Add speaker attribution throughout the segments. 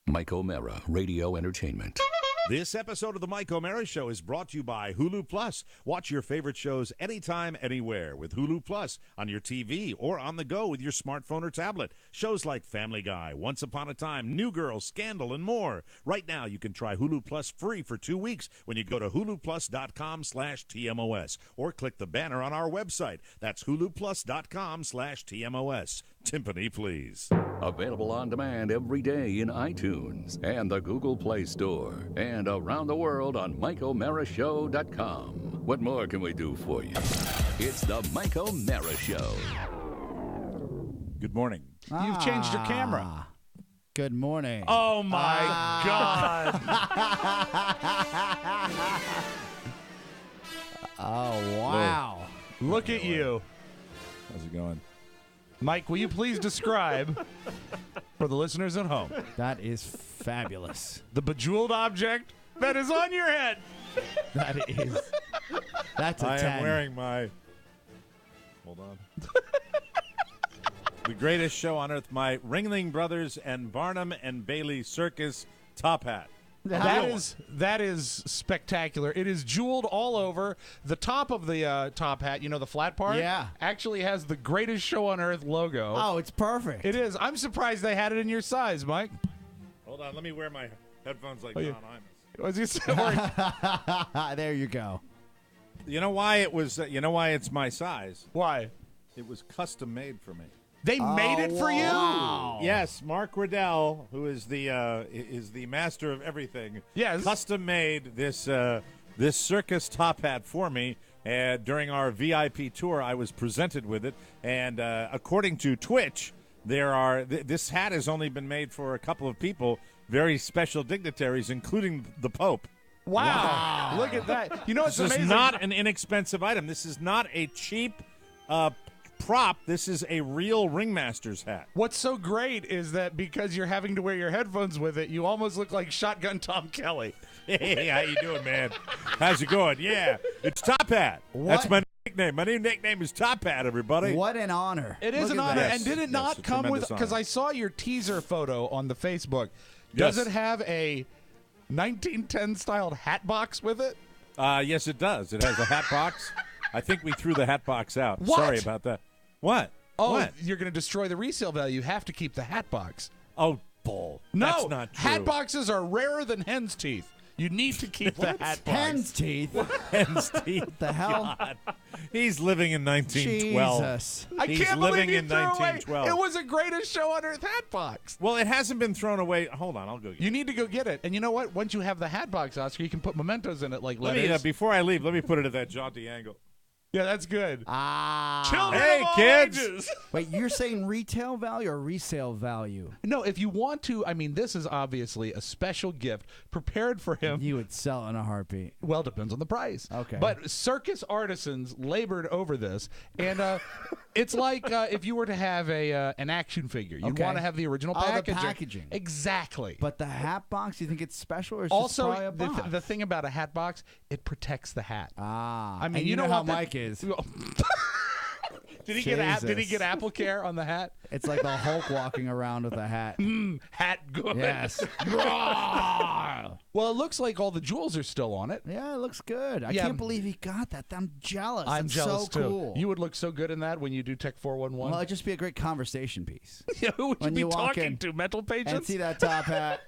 Speaker 1: Mike O'Mara, Radio Entertainment.
Speaker 2: This episode of the Mike O'Mara Show is brought to you by Hulu Plus. Watch your favorite shows anytime, anywhere with Hulu Plus on your TV or on the go with your smartphone or tablet. Shows like Family Guy, Once Upon a Time, New Girl, Scandal, and more. Right now, you can try Hulu Plus free for 2 weeks when you go to huluplus.com/TMOS or click the banner on our website. That's huluplus.com/TMOS. Timpani, please.
Speaker 1: Available on demand every day in iTunes and the Google Play Store and around the world on MikeO'MaraShow.com. What more can we do for you? It's the Mike O'Mara Show.
Speaker 2: Good morning.
Speaker 3: You've changed your camera.
Speaker 4: Good morning.
Speaker 3: Oh, my God.
Speaker 4: Oh, wow.
Speaker 3: Look at you.
Speaker 2: How's it going?
Speaker 3: Mike, will you please describe for the listeners at home
Speaker 4: That is fabulous.
Speaker 3: the bejeweled object that is on your head?
Speaker 4: That's a 10.
Speaker 2: I am wearing my... Hold on. The greatest show on earth, my Ringling Brothers and Barnum and Bailey Circus top hat.
Speaker 3: That is spectacular. It is jeweled all over. The top of the top hat, you know, the flat part, actually has the greatest show on earth logo.
Speaker 4: Oh, it's perfect.
Speaker 3: It is. I'm surprised they had it in your size, Mike.
Speaker 2: Hold on, let me wear my headphones like
Speaker 3: Oh, yeah.
Speaker 2: Don Imus.
Speaker 3: Was he
Speaker 4: There you go.
Speaker 2: You know why it was? You know why it's my size?
Speaker 3: Why?
Speaker 2: It was custom made for me.
Speaker 3: They made it for
Speaker 4: wow.
Speaker 2: Yes, Mark Riddell, who is the master of everything.
Speaker 3: Yes.
Speaker 2: Custom made this circus top hat for me. During our VIP tour, I was presented with it, and according to Twitch, this hat has only been made for a couple of people, very special dignitaries, including the Pope.
Speaker 3: Wow. Look at that. You know what's
Speaker 2: This
Speaker 3: amazing?
Speaker 2: is not an inexpensive item. This is not a cheap prop. This is a real ringmaster's hat.
Speaker 3: What's so great is that because you're having to wear your headphones with it, you almost look like Shotgun Tom Kelly.
Speaker 2: Hey, how you doing, man? How's it going? Yeah, it's Top Hat. That's my nickname. My new nickname is Top Hat, everybody.
Speaker 4: What an honor.
Speaker 3: It is
Speaker 4: Look
Speaker 3: an
Speaker 4: at
Speaker 3: honor.
Speaker 4: that.
Speaker 3: And did it not
Speaker 2: a
Speaker 3: come with,
Speaker 2: tremendous
Speaker 3: because
Speaker 2: honor.
Speaker 3: I saw your teaser photo on the Facebook. Does
Speaker 2: Yes.
Speaker 3: it have a 1910 styled hat box with it?
Speaker 2: Yes, it does. It has a hat box. I think we threw the hat box out.
Speaker 3: What?
Speaker 2: Sorry about that. What?
Speaker 3: Oh,
Speaker 2: What?
Speaker 3: you're going to destroy the resale value. You have to keep the hat box.
Speaker 2: Oh, bull.
Speaker 3: No,
Speaker 2: That's not true.
Speaker 3: hat boxes are rarer than hen's teeth. You need to keep the hat box.
Speaker 4: Hen's teeth.
Speaker 2: Hen's teeth.
Speaker 4: What the hell?
Speaker 2: God. He's living in 1912.
Speaker 4: Jesus.
Speaker 3: I
Speaker 2: He's
Speaker 3: can't
Speaker 2: living
Speaker 3: believe you
Speaker 2: in
Speaker 3: threw away.
Speaker 2: 1912.
Speaker 3: It was the greatest show on earth hat box.
Speaker 2: Well, it hasn't been thrown away. Hold on, I'll go get it.
Speaker 3: You need to go get it. And you know what? Once you have the hat box, Oscar, you can put mementos in it like
Speaker 2: Let
Speaker 3: letters.
Speaker 2: me, before I leave, let me put it at that jaunty angle.
Speaker 3: Yeah, that's good. Children
Speaker 2: Hey,
Speaker 3: of all
Speaker 2: kids.
Speaker 3: ages.
Speaker 4: Wait, you're saying retail value or resale value?
Speaker 3: No, if you want to, I mean, this is obviously a special gift prepared for him.
Speaker 4: You would sell in a heartbeat.
Speaker 3: Well, depends on the price.
Speaker 4: Okay.
Speaker 3: But circus artisans labored over this, and it's like if you were to have an action figure, you'd
Speaker 4: Okay.
Speaker 3: want to have the original
Speaker 4: Oh, the
Speaker 3: packaging.
Speaker 4: packaging.
Speaker 3: Exactly.
Speaker 4: But the hat box, you think it's special or it's just
Speaker 3: Also,
Speaker 4: probably a box?
Speaker 3: the thing about a hat box, it protects the hat.
Speaker 4: I
Speaker 3: mean,
Speaker 4: and you know
Speaker 3: don't
Speaker 4: how
Speaker 3: want that-
Speaker 4: Mike is.
Speaker 3: Did he
Speaker 4: Jesus.
Speaker 3: get Apple Care on the hat?
Speaker 4: It's like the Hulk walking around with a hat.
Speaker 3: Hat good.
Speaker 4: Yes.
Speaker 3: Well, it looks like all the jewels are still on it.
Speaker 4: Yeah, it looks good. I
Speaker 3: Yeah.
Speaker 4: can't believe he got that. I'm jealous.
Speaker 3: I'm
Speaker 4: That's
Speaker 3: jealous
Speaker 4: so
Speaker 3: too.
Speaker 4: cool.
Speaker 3: You would look so good in that when you do Tech 411.
Speaker 4: Well, it'd just be a great conversation piece.
Speaker 3: Yeah, who would
Speaker 4: when
Speaker 3: you
Speaker 4: you
Speaker 3: be
Speaker 4: walk
Speaker 3: talking
Speaker 4: in
Speaker 3: to? Mental patients?
Speaker 4: And see that top hat.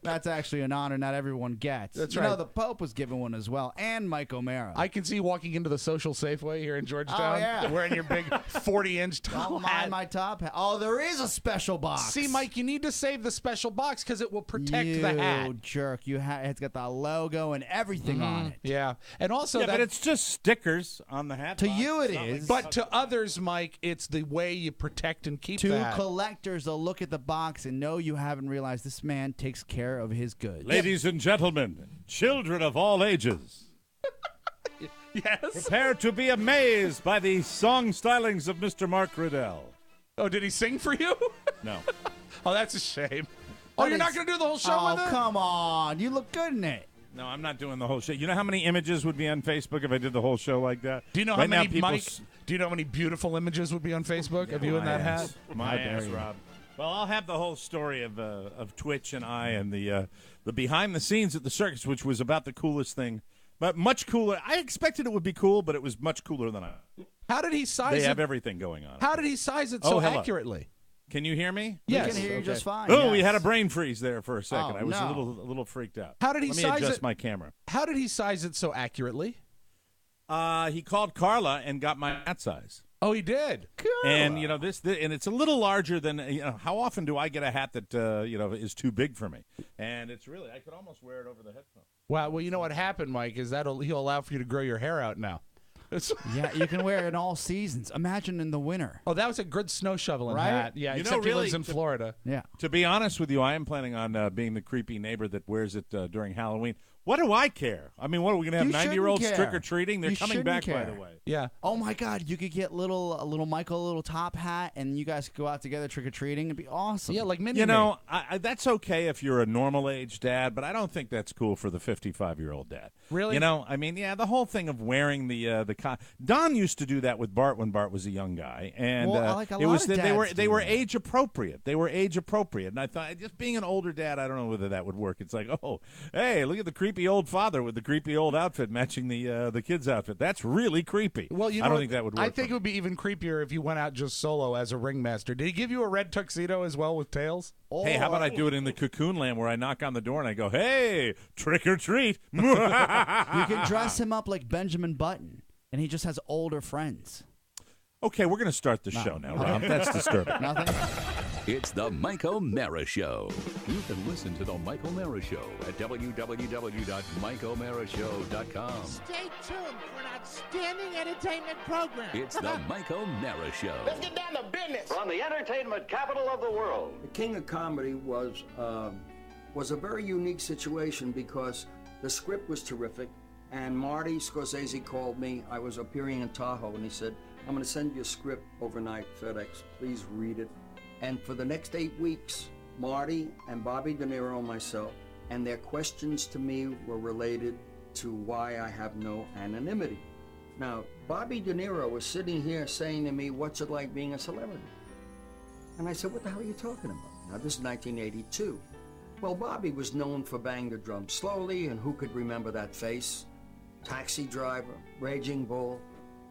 Speaker 4: That's actually an honor not everyone gets.
Speaker 3: That's
Speaker 4: you
Speaker 3: right.
Speaker 4: know, the Pope was given one as well, and Mike O'Mara.
Speaker 3: I can see you walking into the social Safeway here in Georgetown,
Speaker 4: yeah.
Speaker 3: wearing your big 40-inch
Speaker 4: Don't
Speaker 3: tall
Speaker 4: mind
Speaker 3: hat.
Speaker 4: my top hat. Oh, there is a special box.
Speaker 3: See, Mike, you need to save the special box because it will protect
Speaker 4: you
Speaker 3: the hat.
Speaker 4: jerk. It's got the logo and everything on it.
Speaker 3: Yeah, and also
Speaker 2: Yeah,
Speaker 3: that.
Speaker 2: but it's just stickers on the hat.
Speaker 4: To
Speaker 2: box.
Speaker 4: you it
Speaker 2: It's not
Speaker 4: is.
Speaker 3: But to others, Mike, it's the way you protect and keep the
Speaker 4: To
Speaker 3: hat.
Speaker 4: collectors, they'll look at the box and know you haven't realized this man takes care of his goods.
Speaker 2: Ladies and gentlemen, children of all ages,
Speaker 3: Yes.
Speaker 2: prepare to be amazed by the song stylings of Mr. Mark Riddell.
Speaker 3: Oh, did he sing for you?
Speaker 2: No.
Speaker 3: Oh, that's a shame. Oh, you're not going to do the whole show
Speaker 4: Oh,
Speaker 3: with it?
Speaker 4: come on. You look good in it.
Speaker 2: No, I'm not doing the whole show. You know how many images would be on Facebook if I did the whole show like that?
Speaker 3: Do you know
Speaker 2: Right
Speaker 3: how many,
Speaker 2: now, people
Speaker 3: Mike? Do you know how many beautiful images would be on Facebook of you in that hat?
Speaker 2: My
Speaker 4: How dare
Speaker 2: ass,
Speaker 4: you.
Speaker 2: Rob. Well, I'll have the whole story of Twitch and I and the behind the scenes at the circus, which was about the coolest thing, but much cooler. I expected it would be cool, but it was much cooler than I.
Speaker 3: How did he size it?
Speaker 2: They have everything going on.
Speaker 3: How did he size it so accurately?
Speaker 2: Can you hear me?
Speaker 3: Yes.
Speaker 4: We can hear you just fine.
Speaker 2: Oh, we had a brain freeze there for a second.
Speaker 4: Oh,
Speaker 2: I was
Speaker 4: no.
Speaker 2: a little freaked out.
Speaker 3: How did he
Speaker 2: Let me
Speaker 3: size
Speaker 2: adjust
Speaker 3: it?
Speaker 2: my camera.
Speaker 3: How did he size it so accurately?
Speaker 2: He called Carla and got my hat size.
Speaker 3: Oh, he did.
Speaker 2: And you know this, and it's a little larger than how often do I get a hat that is too big for me? And it's really I could almost wear it over the headphones.
Speaker 3: Wow. Well, you know what happened, Mike, is he'll allow for you to grow your hair out now.
Speaker 4: Yeah, you can wear it in all seasons. Imagine in the winter.
Speaker 3: Oh, that was a good snow shoveling
Speaker 4: Right?
Speaker 3: hat. Yeah,
Speaker 2: You know,
Speaker 3: except he
Speaker 2: really,
Speaker 3: lives in Florida.
Speaker 4: Yeah.
Speaker 2: To be honest with you, I am planning on being the creepy neighbor that wears it during Halloween. What do I care? I mean, what are we going to have?
Speaker 4: You
Speaker 2: 90-year-olds
Speaker 4: shouldn't
Speaker 2: trick
Speaker 4: care.
Speaker 2: or treating? They're
Speaker 4: You
Speaker 2: coming
Speaker 4: shouldn't
Speaker 2: back,
Speaker 4: care.
Speaker 2: by the way.
Speaker 3: Yeah.
Speaker 4: Oh my God, you could get little Michael a little top hat, and you guys could go out together trick or treating. It'd be awesome.
Speaker 3: Yeah, like mini.
Speaker 2: You know, that's okay if you're a normal age dad, but I don't think that's cool for the 55-year-old dad.
Speaker 3: Really?
Speaker 2: You know, I mean, yeah, the whole thing of wearing Don used to do that with Bart when Bart was a young guy, and
Speaker 4: Well, like a
Speaker 2: it
Speaker 4: lot
Speaker 2: was
Speaker 4: of
Speaker 2: they
Speaker 4: dads
Speaker 2: were
Speaker 4: do that.
Speaker 2: age appropriate. They were age appropriate, and I thought just being an older dad, I don't know whether that would work. It's like, oh, hey, look at the creepy old father with the creepy old outfit matching the kid's outfit. That's really creepy.
Speaker 3: Well, you know,
Speaker 2: I don't think that would work.
Speaker 3: I think it would be even creepier if you went out just solo as a ringmaster. Did he give you a red tuxedo as well with tails?
Speaker 2: Hey, how about I do it in the Cocoon Land where I knock on the door and I go, hey, trick or treat.
Speaker 4: You can dress him up like Benjamin Button, and he just has older friends.
Speaker 2: Okay, we're going to start the show now, Rob. That's disturbing.
Speaker 4: Nothing?
Speaker 1: It's the Mike O'Mara Show. You can listen to the Mike O'Mara Show at www.mikeomarashow.com.
Speaker 5: Stay tuned for an outstanding entertainment program.
Speaker 1: It's the Mike O'Mara Show.
Speaker 5: Let's get down to business.
Speaker 6: From the entertainment capital of the world.
Speaker 7: The King of Comedy was a very unique situation because the script was terrific, and Marty Scorsese called me. I was appearing in Tahoe, and he said, I'm going to send you a script overnight, FedEx. Please read it. And for the next 8 weeks, Marty and Bobby De Niro and myself, and their questions to me were related to why I have no anonymity. Now, Bobby De Niro was sitting here saying to me, what's it like being a celebrity? And I said, what the hell are you talking about? Now, this is 1982. Well, Bobby was known for Bang the Drum Slowly, and who could remember that face? Taxi Driver, Raging Bull.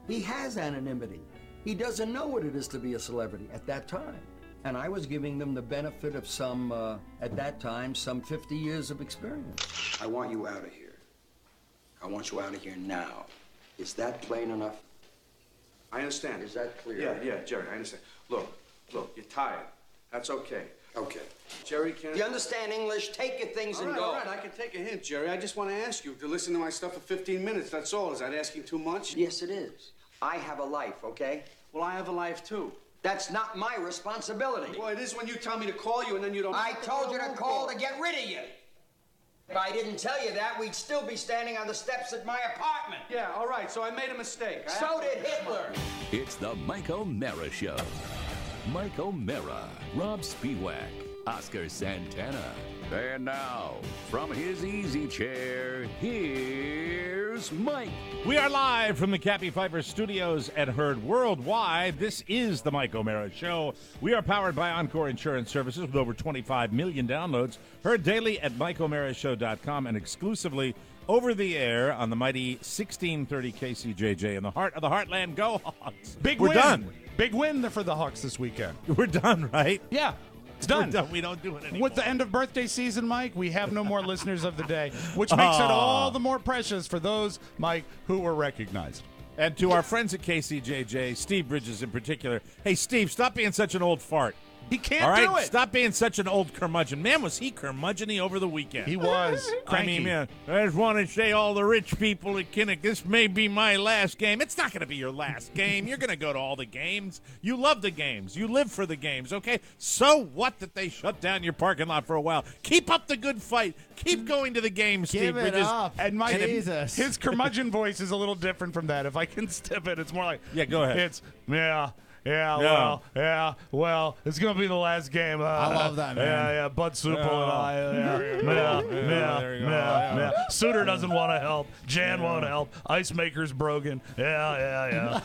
Speaker 7: He has anonymity. He doesn't know what it is to be a celebrity at that time. And I was giving them the benefit of some, at that time, some 50 years of experience.
Speaker 8: I want you out of here. I want you out of here now.
Speaker 7: Is that plain enough?
Speaker 8: I understand.
Speaker 7: Is that clear?
Speaker 8: Yeah, Jerry, I understand. Look, you're tired. That's okay.
Speaker 7: Okay.
Speaker 8: Jerry can...
Speaker 7: You understand English? Take your things and go.
Speaker 8: All right, I can take a hint, Jerry. I just want to ask you to listen to my stuff for 15 minutes. That's all. Is that asking too much?
Speaker 7: Yes, it is. I have a life, okay?
Speaker 8: Well, I have a life, too.
Speaker 7: That's not my responsibility.
Speaker 8: Well, it is when you tell me to call you and then you don't...
Speaker 7: I told you to call to get rid of you. If I didn't tell you that, we'd still be standing on the steps at my apartment.
Speaker 8: Yeah, all right, so I made a mistake.
Speaker 7: So did Hitler.
Speaker 1: It's the Mike O'Mara Show. Mike O'Mara, Rob Spiewak, Oscar Santana. And now, from his easy chair, here's Mike.
Speaker 2: We are live from the Cappy Pfeiffer Studios and heard worldwide. This is the Mike O'Mara Show. We are powered by Encore Insurance Services with over 25 million downloads. Heard daily at MikeO'MaraShow.com and exclusively over the air on the mighty 1630 KCJJ in the heart of the Heartland. Go Hawks.
Speaker 3: We're
Speaker 2: win.
Speaker 3: done. Big win for the Hawks this weekend.
Speaker 2: We're done, right?
Speaker 3: Yeah. It's done.
Speaker 2: We're done. We don't do it anymore.
Speaker 3: With the end of birthday season, Mike, we have no more listeners of the day, which makes it all the more precious for those, Mike, who were recognized.
Speaker 2: And to our friends at KCJJ, Steve Bridges in particular, hey, Steve, stop being such an old fart.
Speaker 3: He can't
Speaker 2: All right,
Speaker 3: do it.
Speaker 2: stop being such an old curmudgeon. Man, was he curmudgeon-y over the weekend.
Speaker 3: He was cranky.
Speaker 2: I mean, man, I just want to say all the rich people at Kinnick, this may be my last game. It's not going to be your last game. You're going to go to all the games. You love the games. You live for the games, okay? So what that they shut down your parking lot for a while? Keep up the good fight. Keep going to the games, Steve
Speaker 4: Give it
Speaker 2: Bridges.
Speaker 4: up.
Speaker 3: And Mike,
Speaker 4: Jesus.
Speaker 3: his curmudgeon voice is a little different from that. If I can step it, it's more like,
Speaker 2: Yeah, go ahead.
Speaker 3: It's, well, it's going to be the last game.
Speaker 4: I love that, man.
Speaker 3: Yeah, Bud Supple and I.
Speaker 2: There you go.
Speaker 3: Suitor doesn't want to help. Jan won't help. Ice Maker's broken. Yeah.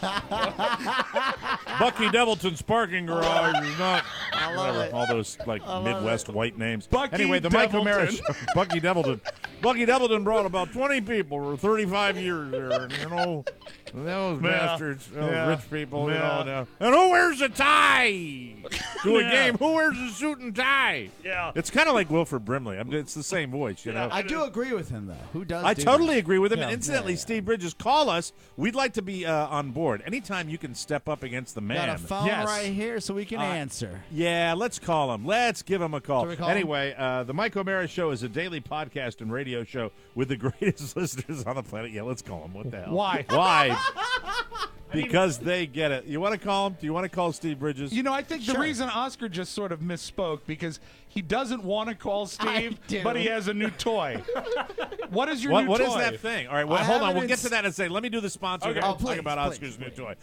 Speaker 2: Bucky Devilton's parking garage is not Whatever, all those like Midwest white names.
Speaker 3: Bucky
Speaker 2: Anyway, the Mike
Speaker 3: Devilton.
Speaker 2: O'Mara Show. Bucky Devilton. Bucky Devilton brought about 20 people for 35 years there, and those bastards, those rich people, and who wears a tie to a game? Who wears a suit and tie?
Speaker 3: Yeah.
Speaker 2: It's kind of like Wilford Brimley. I mean, it's the same voice, you know.
Speaker 4: I do agree with him, though. Who does?
Speaker 2: I
Speaker 4: do
Speaker 2: totally
Speaker 4: that?
Speaker 2: agree with him.
Speaker 4: Yeah.
Speaker 2: And incidentally, Steve Bridges, call us. We'd like to be on board. Anytime you can step up against the man.
Speaker 4: Got a phone
Speaker 3: Yes.
Speaker 4: right here so we can answer.
Speaker 2: Yeah, let's call him. Let's give him a call.
Speaker 4: Should we call
Speaker 2: Anyway, the Mike O'Mara Show is a daily podcast and radio show with the greatest listeners on the planet. Yeah, let's call him. What the hell?
Speaker 3: Why?
Speaker 2: Why? Because they get it. You want to call him? Do you want to call Steve Bridges?
Speaker 3: You know, I think the
Speaker 4: Sure.
Speaker 3: reason Oscar just sort of misspoke because he doesn't want to call Steve,
Speaker 4: do.
Speaker 3: but he has a new toy. What is your new
Speaker 2: What
Speaker 3: toy?
Speaker 2: is that thing? All right, well,
Speaker 4: I
Speaker 2: hold on.
Speaker 4: haven't
Speaker 2: We'll get
Speaker 4: ins-
Speaker 2: to that and say, let me do the sponsor.
Speaker 3: Okay.
Speaker 2: Then we'll
Speaker 4: Oh,
Speaker 2: talk
Speaker 4: please,
Speaker 2: about
Speaker 4: please,
Speaker 2: Oscar's new
Speaker 4: please.
Speaker 2: toy.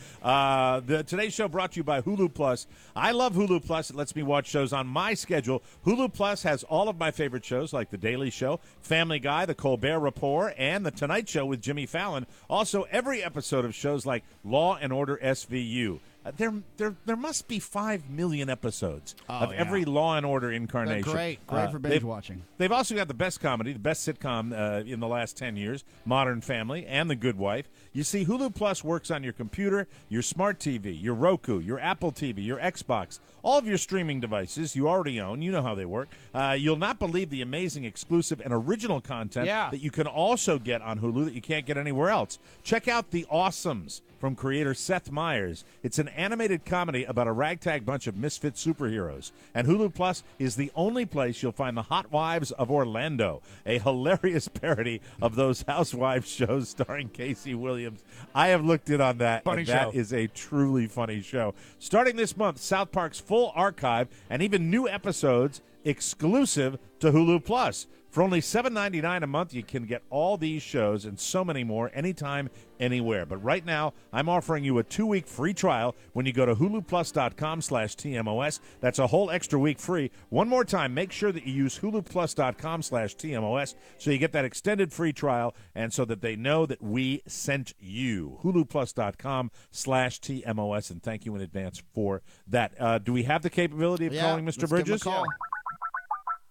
Speaker 2: The Today's Show brought to you by Hulu Plus. I love Hulu Plus. It lets me watch shows on my schedule. Hulu Plus has all of my favorite shows like The Daily Show, Family Guy, The Colbert Report, and The Tonight Show with Jimmy Fallon. Also, every episode of shows like Law and Order SVU. There must be 5 million episodes of
Speaker 4: yeah.
Speaker 2: every Law and Order
Speaker 4: They're
Speaker 2: incarnation.
Speaker 4: great for binge watching.
Speaker 2: They've also got the best comedy, the best sitcom in the last 10 years, Modern Family, and The Good Wife. You see, Hulu Plus works on your computer, your smart TV, your Roku, your Apple TV, your Xbox, all of your streaming devices you already own. You know how they work. You'll not believe the amazing exclusive and original content that you can also get on Hulu that you can't get anywhere else. Check out The Awesomes from creator Seth Meyers. It's an animated comedy about a ragtag bunch of misfit superheroes. And Hulu Plus is the only place you'll find The Hot Wives of Orlando, a hilarious parody of those housewives shows starring Casey Williams. I have looked in on that,
Speaker 3: Funny
Speaker 2: and that
Speaker 3: show.
Speaker 2: is a truly funny show. Starting this month, South Park's full archive and even new episodes exclusive to Hulu Plus. For only $7.99 a month, you can get all these shows and so many more anytime, anywhere. But right now, I'm offering you a 2-week free trial when you go to huluplus.com/TMOS. That's a whole extra week free. One more time, make sure that you use huluplus.com/TMOS so you get that extended free trial and so that they know that we sent you. huluplus.com/TMOS, and thank you in advance for that. Do we have the capability of calling Mr.
Speaker 4: let's give him a
Speaker 2: Bridges?
Speaker 4: call.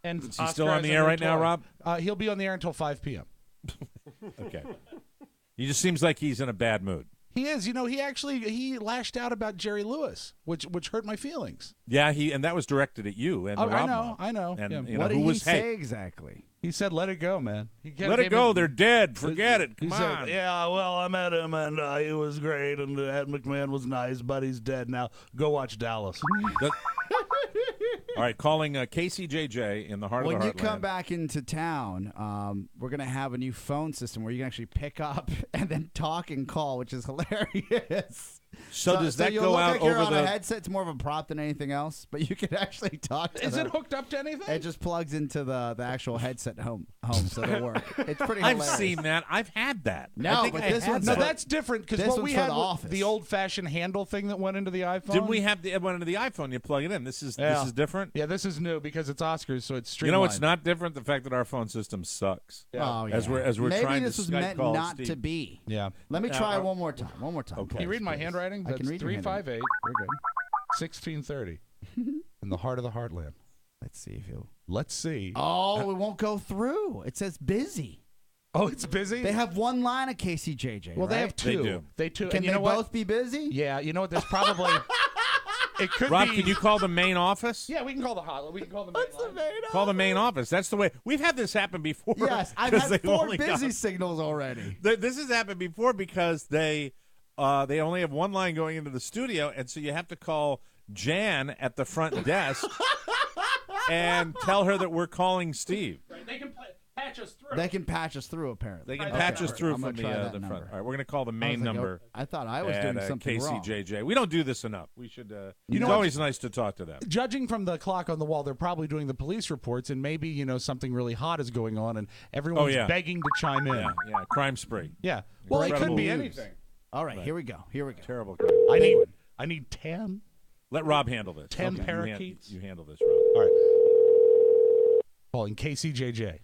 Speaker 3: And
Speaker 2: Is he
Speaker 3: Oscar
Speaker 2: still on
Speaker 3: has
Speaker 2: the
Speaker 3: a
Speaker 2: air
Speaker 3: new
Speaker 2: right now,
Speaker 3: toy.
Speaker 2: Rob?
Speaker 3: He'll be on the air until 5 p.m.
Speaker 2: Okay. He just seems like he's in a bad mood.
Speaker 3: He is. You know, he lashed out about Jerry Lewis, which hurt my feelings.
Speaker 2: Yeah, and that was directed at you and
Speaker 3: Oh,
Speaker 2: Rob.
Speaker 3: I know.
Speaker 2: And
Speaker 3: Yeah.
Speaker 2: you know,
Speaker 4: What
Speaker 2: who
Speaker 4: did he
Speaker 2: was
Speaker 4: say exactly?
Speaker 3: He said, "Let it go, man."
Speaker 2: Let it go. They're dead. Forget it. Come
Speaker 3: He
Speaker 2: on.
Speaker 3: said, "Yeah, well, I met him, and he was great, and Ed McMahon was nice, but he's dead now. Go watch Dallas."
Speaker 2: All right, calling KCJJ in the heart
Speaker 4: When
Speaker 2: of the
Speaker 4: you
Speaker 2: heartland.
Speaker 4: come back into town, we're going to have a new phone system where you can actually pick up and then talk and call, which is hilarious.
Speaker 2: So does that
Speaker 4: you'll
Speaker 2: go
Speaker 4: look
Speaker 2: out
Speaker 4: like you're
Speaker 2: over
Speaker 4: on
Speaker 2: the?
Speaker 4: a headset. It's more of a prop than anything else, but you can actually talk to
Speaker 3: Is
Speaker 4: them.
Speaker 3: it hooked up to anything?
Speaker 4: It just plugs into the actual headset home, so it'll work. It's pretty
Speaker 2: I've
Speaker 4: hilarious.
Speaker 2: seen that. I've had that.
Speaker 4: No,
Speaker 2: I think
Speaker 4: but
Speaker 2: I
Speaker 4: this
Speaker 2: had
Speaker 4: one's
Speaker 3: No,
Speaker 2: that.
Speaker 3: that's different because
Speaker 4: This
Speaker 3: what
Speaker 4: one's
Speaker 3: we
Speaker 4: for
Speaker 3: had
Speaker 4: the
Speaker 3: was
Speaker 4: office.
Speaker 3: the old-fashioned handle thing that went into the iPhone.
Speaker 2: Didn't we have one into the iPhone? You plug it in. This is different.
Speaker 3: Yeah, this is new because it's Oscars, so it's
Speaker 2: You
Speaker 3: streamlined.
Speaker 2: know, it's not different. The fact that our phone system sucks.
Speaker 4: Oh, yeah.
Speaker 2: As we're
Speaker 4: Maybe
Speaker 2: trying
Speaker 4: this
Speaker 2: to
Speaker 4: was
Speaker 2: Skype
Speaker 4: meant
Speaker 2: call
Speaker 4: not
Speaker 2: Steve.
Speaker 4: to be.
Speaker 3: Yeah.
Speaker 4: Let me try one more time. One more time.
Speaker 2: Okay.
Speaker 3: Can you read my handwriting?
Speaker 4: I
Speaker 3: That's
Speaker 4: can read your handwriting.
Speaker 3: 358
Speaker 4: We're good.
Speaker 3: 1630 in the heart of the heartland.
Speaker 4: Let's see if he'll.
Speaker 3: Let's see.
Speaker 4: Oh, it won't go through. It says busy.
Speaker 3: Oh, it's busy.
Speaker 4: They have one line of KCJJ.
Speaker 3: well, they
Speaker 4: right?
Speaker 3: have two.
Speaker 2: They do.
Speaker 3: They two.
Speaker 4: Can
Speaker 3: and you
Speaker 4: they
Speaker 3: know
Speaker 4: both
Speaker 3: what?
Speaker 4: be busy?
Speaker 3: Yeah. You know what? There's probably. It could
Speaker 2: Rob,
Speaker 3: be.
Speaker 2: can you call the main office?
Speaker 3: Yeah, we can call the hotline. We can call the main line.
Speaker 2: Call the main office. That's the way. We've had this happen before.
Speaker 4: Yes, I've
Speaker 2: 'cause
Speaker 4: had
Speaker 2: they've
Speaker 4: 4
Speaker 2: only
Speaker 4: busy
Speaker 2: got-
Speaker 4: signals already.
Speaker 2: This has happened before because they only have one line going into the studio, and so you have to call Jan at the front desk and tell her that we're calling Steve.
Speaker 3: Right, they can patch us through.
Speaker 4: They can patch us through, apparently.
Speaker 2: They can
Speaker 3: Okay.
Speaker 2: patch us through
Speaker 4: I'm
Speaker 2: from
Speaker 4: gonna try that
Speaker 2: the front.
Speaker 4: number.
Speaker 2: All right, we're going to call the
Speaker 4: I was
Speaker 2: main
Speaker 4: like,
Speaker 2: number.
Speaker 4: I thought I was
Speaker 2: at,
Speaker 4: doing something wrong.
Speaker 2: KCJJ. We don't do this enough. We should.
Speaker 3: You know
Speaker 2: it's
Speaker 3: what?
Speaker 2: always nice to talk to them.
Speaker 3: Judging from the clock on the wall, they're probably doing the police reports, and maybe something really hot is going on, and everyone's
Speaker 2: yeah.
Speaker 3: begging to chime in.
Speaker 2: Yeah, crime spree.
Speaker 3: Yeah. Well, it could be
Speaker 2: Incredible
Speaker 3: anything.
Speaker 4: All right, here we go. Here we go.
Speaker 2: Terrible.
Speaker 3: I need 10.
Speaker 2: Let Rob handle this.
Speaker 3: 10
Speaker 2: Okay.
Speaker 3: parakeets.
Speaker 2: You handle this, Rob.
Speaker 3: All right. Calling KCJJ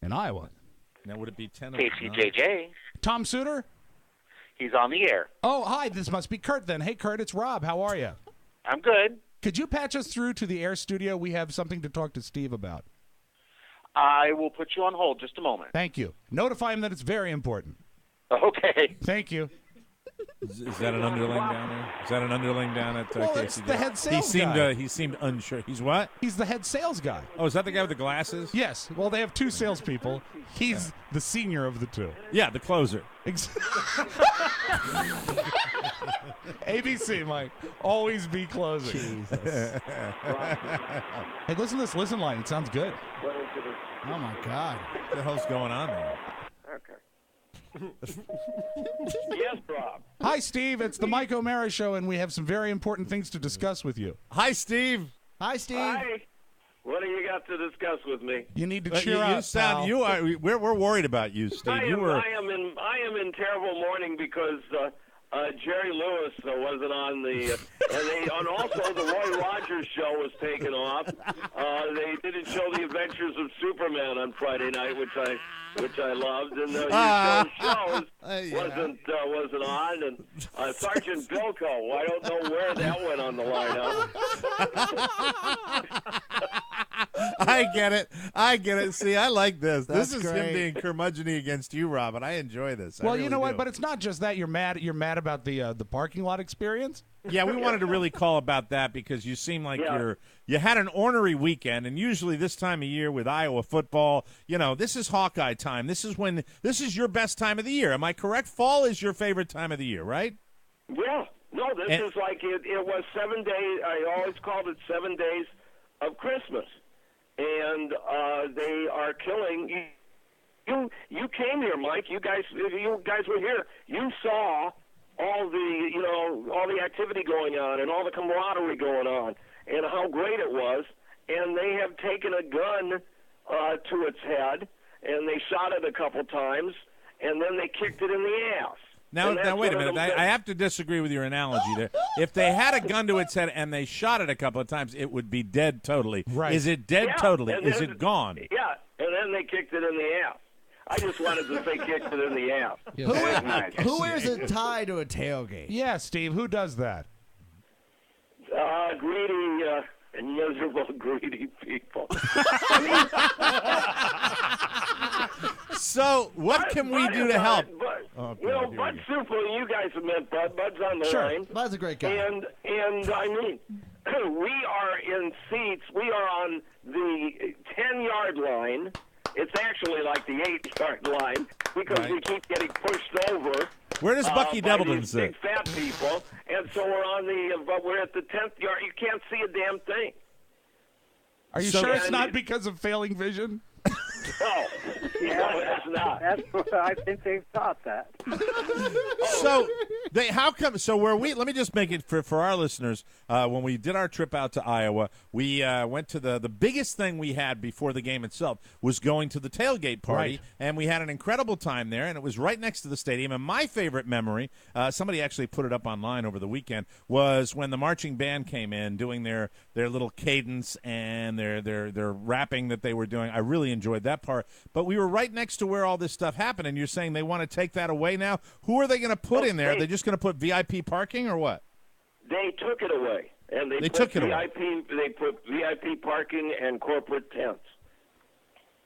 Speaker 3: in Iowa.
Speaker 2: Now, would it be 10
Speaker 9: KCJJ.
Speaker 3: Tom Suter?
Speaker 9: He's on the air.
Speaker 3: Oh, hi. This must be Kurt then. Hey, Kurt, it's Rob. How are you?
Speaker 9: I'm good.
Speaker 3: Could you patch us through to the air studio? We have something to talk to Steve about.
Speaker 9: I will put you on hold just a moment.
Speaker 3: Thank you. Notify him that it's very important.
Speaker 9: Okay.
Speaker 3: Thank you.
Speaker 2: Is that an underling down there? Is that an underling down at
Speaker 3: Well,
Speaker 2: KCJ?
Speaker 3: it's the head sales guy.
Speaker 2: He seemed unsure. He's what?
Speaker 3: He's the head sales guy.
Speaker 2: Oh, is that the guy with the glasses?
Speaker 3: Yes. Well, they have two salespeople. He's the senior of the two.
Speaker 2: Yeah, the closer.
Speaker 3: ABC, Mike. Always be closing.
Speaker 4: Jesus.
Speaker 3: Hey, listen to this listen line. It sounds good.
Speaker 4: Oh, my God.
Speaker 2: What the hell's going on there?
Speaker 6: Yes, Rob.
Speaker 3: Hi, Steve. It's the Mike O'Mara Show, and we have some very important things to discuss with you.
Speaker 2: Hi, Steve.
Speaker 4: Hi, Steve.
Speaker 6: Hi. What do you got to discuss with me?
Speaker 3: You need to cheer up, pal.
Speaker 2: We're worried about you, Steve.
Speaker 6: I am in terrible mourning because Jerry Lewis wasn't on the, and also the Roy Rogers show was taken off. They didn't show the Adventures of Superman on Friday night, which I loved, and the shows wasn't on, and Sergeant Bilko. I don't know where that went on the lineup.
Speaker 2: I get it. See, I like this.
Speaker 4: That's
Speaker 2: this is
Speaker 4: great.
Speaker 2: him being curmudgeon-y against you, Rob, and I enjoy this.
Speaker 3: Well,
Speaker 2: I really
Speaker 3: you know what?
Speaker 2: do.
Speaker 3: But it's not just that. You're mad about the parking lot experience.
Speaker 2: Yeah, we wanted to really call about that because you seem like you had an ornery weekend, and usually this time of year with Iowa football, this is Hawkeye time. This is your best time of the year. Am I correct? Fall is your favorite time of the year, right?
Speaker 6: Yeah. No, this is like it was 7 days. I always called it 7 days of Christmas, and they are killing. You came here, Mike. You guys were here. You saw all the activity going on and all the camaraderie going on and how great it was. And they have taken a gun to its head, and they shot it a couple times, and then they kicked it in the ass.
Speaker 2: Now wait a minute. I have to disagree with your analogy there. If they had a gun to its head and they shot it a couple of times, it would be dead totally.
Speaker 3: Right.
Speaker 2: Is it dead totally? Is it gone?
Speaker 6: Yeah, and then they kicked it in the ass. I just wanted to say kicked it in the ass.
Speaker 4: Who wears a tie to a tailgate?
Speaker 3: Yeah, Steve. Who does that?
Speaker 6: Greedy and miserable, greedy people.
Speaker 2: So, what can we do to help?
Speaker 6: Bud's super. You guys have met Bud. Bud's on the line.
Speaker 4: Bud's a great guy.
Speaker 6: And I mean, we are in seats. We are on the 10-yard line. It's actually like the 8-yard line because we keep getting pushed over.
Speaker 2: Where does Bucky Devilton sit?
Speaker 6: Big fat people, and so we're at the 10th yard. You can't see a damn thing.
Speaker 3: Are you sure it's not because of failing vision?
Speaker 6: No, it's not.
Speaker 10: That's what I think they've thought that.
Speaker 2: So let me just make it for our listeners. When we did our trip out to Iowa, we went to the biggest thing we had before the game itself was going to the tailgate party, and we had an incredible time there, and it was right next to the stadium. And my favorite memory, somebody actually put it up online over the weekend, was when the marching band came in doing their little cadence and their rapping that they were doing. I really enjoyed that part. But we were right next to where all this stuff happened, and you're saying they want to take that away now? Who are they going to put in there? Are they just going to put VIP parking or what?
Speaker 6: They took it away, and they
Speaker 2: took it
Speaker 6: VIP.
Speaker 2: away.
Speaker 6: They put VIP parking and corporate tents.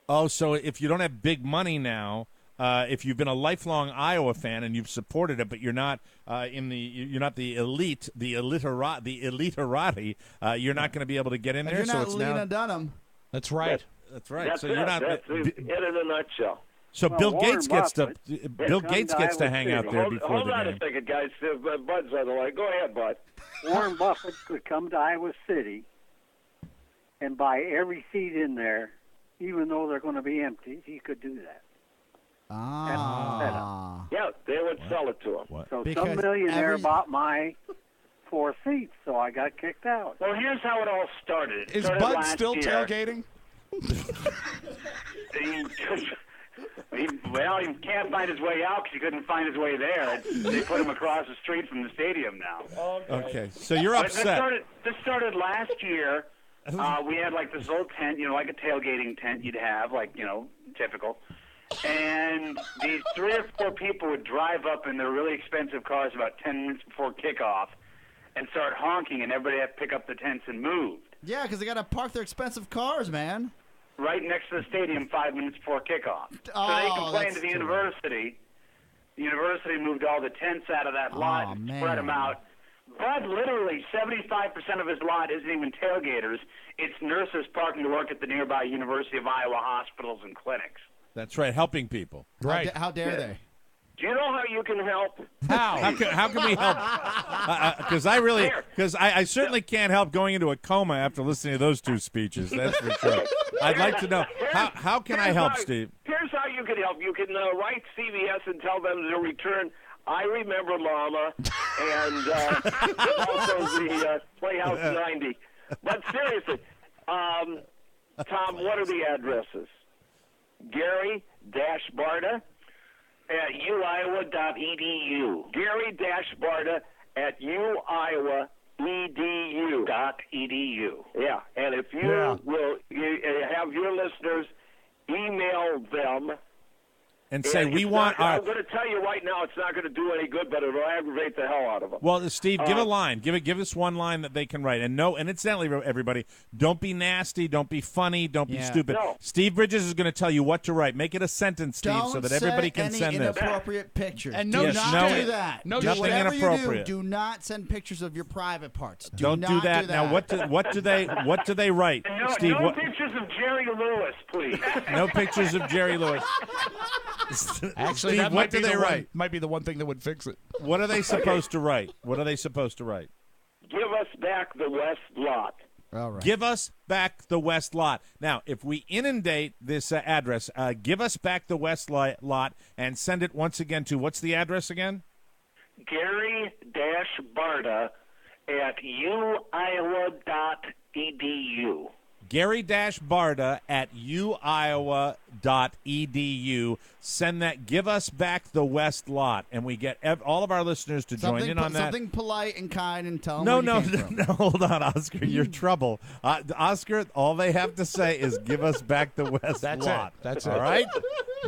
Speaker 2: Oh, so if you don't have big money now, if you've been a lifelong Iowa fan and you've supported it, but you're not you're not the elite, the eliterati, you're not going to be able to get in there.
Speaker 4: You're
Speaker 2: so
Speaker 4: not
Speaker 2: it's
Speaker 4: Lena
Speaker 2: now.
Speaker 4: Dunham.
Speaker 3: That's right.
Speaker 2: That's right.
Speaker 6: That's
Speaker 2: so
Speaker 6: it.
Speaker 2: you're not.
Speaker 6: That's it in a nutshell.
Speaker 2: So Bill
Speaker 10: Warren
Speaker 2: Gates gets to
Speaker 10: Buffett-
Speaker 2: hang out there before
Speaker 6: Hold
Speaker 2: the
Speaker 6: on
Speaker 2: game.
Speaker 6: a second, guys. Bud's on the line. Go ahead, Bud.
Speaker 10: Warren Buffett could come to Iowa City and buy every seat in there, even though they're going to be empty. He could do that.
Speaker 6: Yeah, they would sell it to him.
Speaker 10: So some millionaire bought my 4 seats, so I got kicked out.
Speaker 6: Well, here's how it all started. It
Speaker 3: Is
Speaker 6: started
Speaker 3: Bud
Speaker 6: last
Speaker 3: still
Speaker 6: year.
Speaker 3: tailgating?
Speaker 11: Well, he can't find his way out because he couldn't find his way there. They put him across the street from the stadium now.
Speaker 2: Okay, so you're upset.
Speaker 11: This started last year. We had like this old tent, like a tailgating tent you'd have, typical. And these 3 or 4 people would drive up in their really expensive cars about 10 minutes before kickoff and start honking, and everybody had to pick up the tents and move.
Speaker 4: Yeah, because they got to park their expensive cars, man.
Speaker 11: Right next to the stadium 5 minutes before kickoff.
Speaker 4: Oh,
Speaker 11: so they complained to the
Speaker 4: that's
Speaker 11: university. The university moved all the tents out of that lot and spread them out. But literally 75% of his lot isn't even tailgaters. It's nurses parking to work at the nearby University of Iowa hospitals and clinics.
Speaker 2: That's right, helping people.
Speaker 3: Right.
Speaker 4: How dare they?
Speaker 6: Do you know how you can help?
Speaker 2: How can we help? Because I certainly can't help going into a coma after listening to those two speeches. That's for sure. I'd like to know how can I help, Steve?
Speaker 6: Here's how you can help. You can write CBS and tell them to return I Remember Mama and also the Playhouse 90. But seriously, Tom, what are the addresses? Gary-Barta at uiowa.edu. Gary-Barta at uiowa.edu. Yeah, and if you will have your listeners email them
Speaker 2: and say we want our.
Speaker 6: I'm going to tell you right now, it's not going to do any good, but it'll aggravate the hell out of them.
Speaker 2: Well, Steve, give a line. Give us one line that they can write. And incidentally, everybody, don't be nasty, don't be funny, don't be stupid.
Speaker 6: No.
Speaker 2: Steve Bridges is going to tell you what to write. Make it a sentence, Steve, so that everybody can send this.
Speaker 4: Inappropriate pictures.
Speaker 3: And
Speaker 4: do not do that.
Speaker 2: Nothing
Speaker 4: Whatever
Speaker 2: inappropriate.
Speaker 4: do not send pictures of your private parts.
Speaker 2: Don't do that. Now, what do they write, Steve?
Speaker 11: No pictures of Jerry Lewis, please.
Speaker 2: No pictures of Jerry Lewis.
Speaker 3: Actually,
Speaker 2: Steve,
Speaker 3: that
Speaker 2: what do they write?
Speaker 3: Might be the one thing that would fix it.
Speaker 2: What are they supposed to write? What are they supposed to write?
Speaker 6: Give us back the West lot.
Speaker 4: All right.
Speaker 2: Give us back the West lot. Now, if we inundate this address, give us back the West lot and send it once again to, what's the address again?
Speaker 6: Gary-Barta at uiowa.edu.
Speaker 2: Gary-Barta at uiowa.edu. Send that. Give us back the West lot, and we get all of our listeners to join in on that.
Speaker 4: Something polite and kind, and tell them
Speaker 2: No, hold on, Oscar. You're trouble. Oscar, all they have to say is give us back the West lot.
Speaker 3: That's
Speaker 2: all right?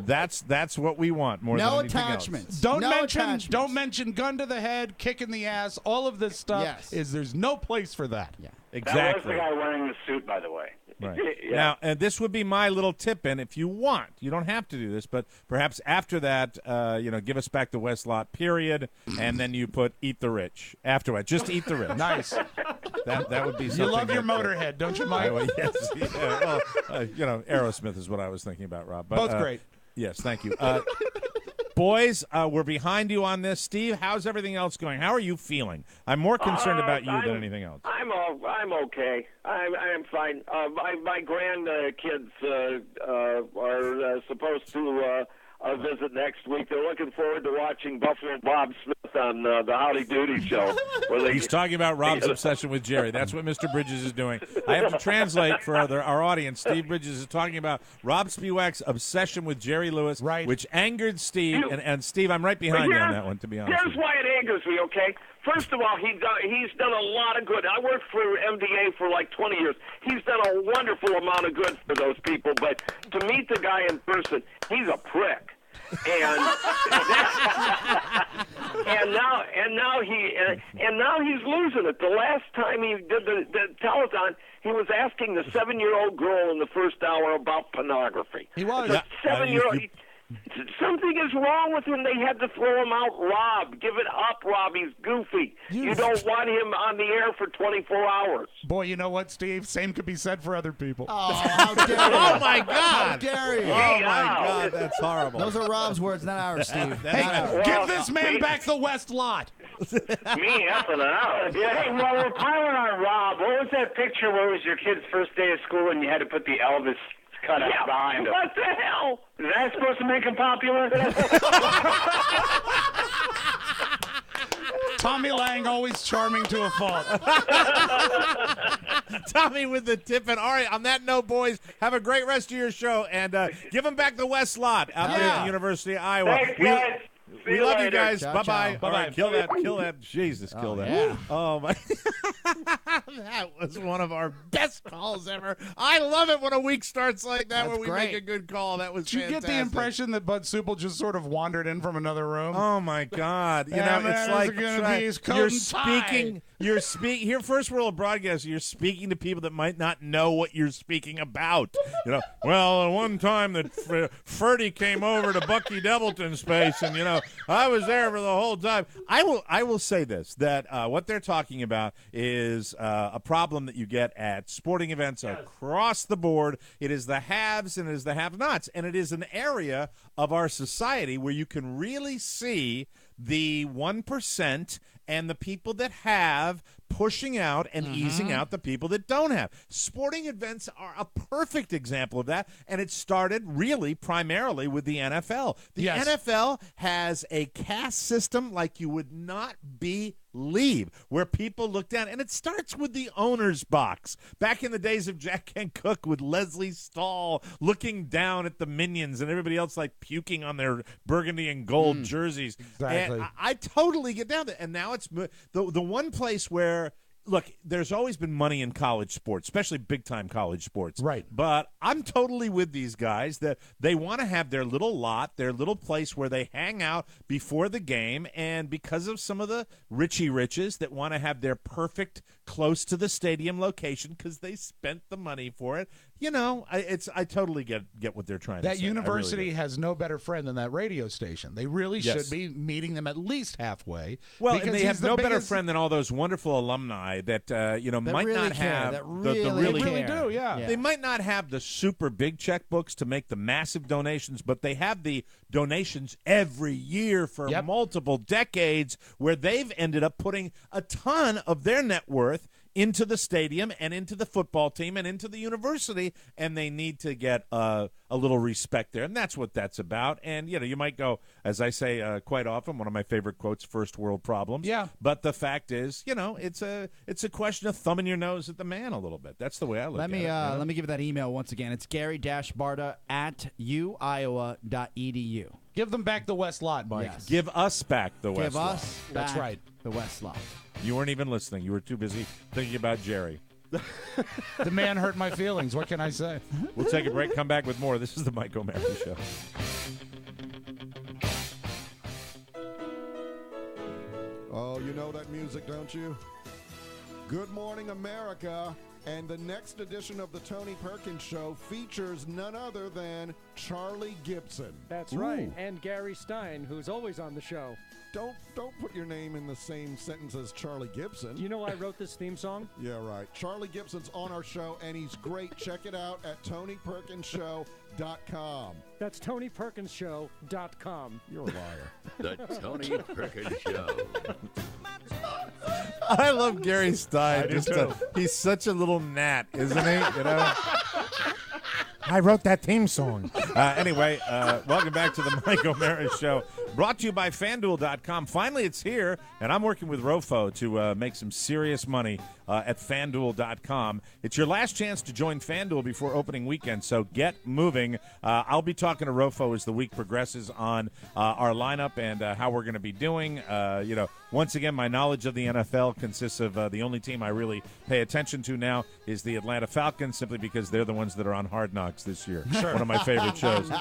Speaker 2: That's what we want more than anything
Speaker 4: attachments.
Speaker 2: else.
Speaker 3: Don't mention gun to the head, kick in the ass. All of this stuff there's no place for that.
Speaker 4: Yeah.
Speaker 2: Exactly.
Speaker 11: That was the guy wearing the suit, by the way.
Speaker 2: Right. Now, and this would be my little tip in if you want. You don't have to do this, but perhaps after that, give us back the West lot, period, and then you put eat the rich afterward. Just eat the rich.
Speaker 3: Nice.
Speaker 2: That would be something.
Speaker 3: You love your Motorhead, don't you, Mike?
Speaker 2: Yes. Yeah, well, Aerosmith is what I was thinking about, Rob. But,
Speaker 3: both great.
Speaker 2: Yes, thank you. Boys, we're behind you on this. Steve, how's everything else going? How are you feeling? I'm more concerned about you than anything else.
Speaker 6: I'm okay. I'm fine. My grandkids are supposed to visit next week. They're looking forward to watching Buffalo Bob Smith on the Howdy Doody show.
Speaker 2: He's talking about Rob's obsession with Jerry. That's what Mr. Bridges is doing. I have to translate for our audience. Steve Bridges is talking about Rob Spiewak's obsession with Jerry Lewis, which angered Steve. And Steve, I'm right behind you on that one, to be honest.
Speaker 6: Here's why it angers me, okay? First of all, he's done a lot of good. I worked for MDA for like 20 years. He's done a wonderful amount of good for those people, but to meet the guy in person, he's a prick. And now he's losing it. The last time he did the telethon, he was asking the 7-year-old girl in the first hour about pornography.
Speaker 3: He was.
Speaker 6: The 7-year-old. Something is wrong with him. They had to throw him out. Rob, give it up, Rob. He's goofy. You don't want him on the air for 24 hours.
Speaker 3: Boy, you know what, Steve? Same could be said for other people.
Speaker 4: Oh, how dare you.
Speaker 2: Oh, my God.
Speaker 4: How dare you.
Speaker 2: Oh, my God. That's horrible.
Speaker 4: Those are Rob's words, not ours, Steve.
Speaker 3: Give this man back the West lot.
Speaker 6: Me effing out.
Speaker 11: Yeah, hey, while we're piling on Rob, what was that picture where it was your kid's first day of school and you had to put the Elvis cut out behind him?
Speaker 6: What the hell?
Speaker 11: Is that supposed to make him popular?
Speaker 3: Tommy Lang, always charming to a fault.
Speaker 2: Tommy with the tip. And all right, on that note, boys, have a great rest of your show. And give them back the West lot out there at the University of Iowa.
Speaker 11: Thanks, guys.
Speaker 2: We love you guys.
Speaker 4: Ciao,
Speaker 2: Bye-bye.
Speaker 4: ciao.
Speaker 2: All right, kill that. Jesus, kill that.
Speaker 4: Yeah.
Speaker 2: Oh, my. That was one of our best calls ever. I love it when a week starts like that, where we make a good call. That was
Speaker 3: Did you get the impression that Bud Supple just sort of wandered in from another room?
Speaker 2: Oh, my God. You
Speaker 3: Yeah,
Speaker 2: know,
Speaker 3: man,
Speaker 2: it's
Speaker 3: it's
Speaker 2: like
Speaker 3: gonna be his coat
Speaker 2: you're
Speaker 3: and tie.
Speaker 2: you're speaking here, first world broadcast. You're speaking to people that might not know what you're speaking about. Well, one time that Ferdy came over to Bucky Devilton's space, and I was there for the whole time. I will say this, that what they're talking about is a problem that you get at sporting events across the board. It is the haves and it is the have-nots, and it is an area of our society where you can really see the 1% and the people that have pushing out and easing out the people that don't have. Sporting events are a perfect example of that, and it started really primarily with the NFL. The NFL has a caste system like you would not believe, where people look down, and it starts with the owner's box. Back in the days of Jack Kent Cooke with Leslie Stahl looking down at the minions and everybody else like puking on their burgundy and gold jerseys.
Speaker 3: Exactly.
Speaker 2: And I totally get down there. And now it's the one place where, look, there's always been money in college sports, especially big-time college sports.
Speaker 3: Right.
Speaker 2: But I'm totally with these guys that they want to have their little lot, their little place where they hang out before the game, and because of some of the richie riches that want to have their perfect close to the stadium location because they spent the money for it, I totally get what they're trying to say.
Speaker 3: That university has no better friend than that radio station. They really should be meeting them at least halfway.
Speaker 2: Well, and they have no better friend than all those wonderful alumni that might
Speaker 4: really
Speaker 2: not
Speaker 4: care,
Speaker 2: have
Speaker 4: that really
Speaker 3: do. Yeah.
Speaker 2: They might not have the super big checkbooks to make the massive donations, but they have the donations every year for multiple decades, where they've ended up putting a ton of their net worth into the stadium and into the football team and into the university, and they need to get a little respect there, and that's what that's about. And you might go, as I say quite often, one of my favorite quotes, first world problems.
Speaker 3: Yeah.
Speaker 2: But the fact is, it's a question of thumbing your nose at the man a little bit. That's the way I look at it.
Speaker 4: Let me give that email once again. It's Gary-Barta@uiowa.edu.
Speaker 3: Give them back the West Lot, Mike.
Speaker 4: Yes.
Speaker 2: Give us back the West Lot.
Speaker 4: Give us
Speaker 3: That's
Speaker 4: back
Speaker 3: right.
Speaker 4: the West Lot.
Speaker 2: You weren't even listening. You were too busy thinking about Jerry.
Speaker 3: The man hurt my feelings. What can I say?
Speaker 2: We'll take a break, come back with more. This is the Mike O'Mara Show.
Speaker 12: Oh, you know that music, don't you? Good Morning America. And the next edition of the Tony Perkins Show features none other than Charlie Gibson.
Speaker 13: That's right. And Gary Stein, who's always on the show.
Speaker 12: Don't put your name in the same sentence as Charlie Gibson.
Speaker 13: You know I wrote this theme song?
Speaker 12: Yeah, right. Charlie Gibson's on our show, and he's great. Check it out at TonyPerkinsShow.com.
Speaker 13: That's TonyPerkinsShow.com.
Speaker 12: You're a liar.
Speaker 1: The Tony Perkins Show.
Speaker 2: I love Gary Stein. He's such a little gnat, isn't he? I wrote that theme song. Anyway, welcome back to the Mike O'Mara Show, brought to you by FanDuel.com. Finally, it's here, and I'm working with Rofo to make some serious money at FanDuel.com. It's your last chance to join FanDuel before opening weekend, so get moving. I'll be talking to Rofo as the week progresses on our lineup and how we're going to be doing. Once again, my knowledge of the NFL consists of the only team I really pay attention to now is the Atlanta Falcons, simply because they're the ones that are on Hard Knocks this year. One of my favorite shows.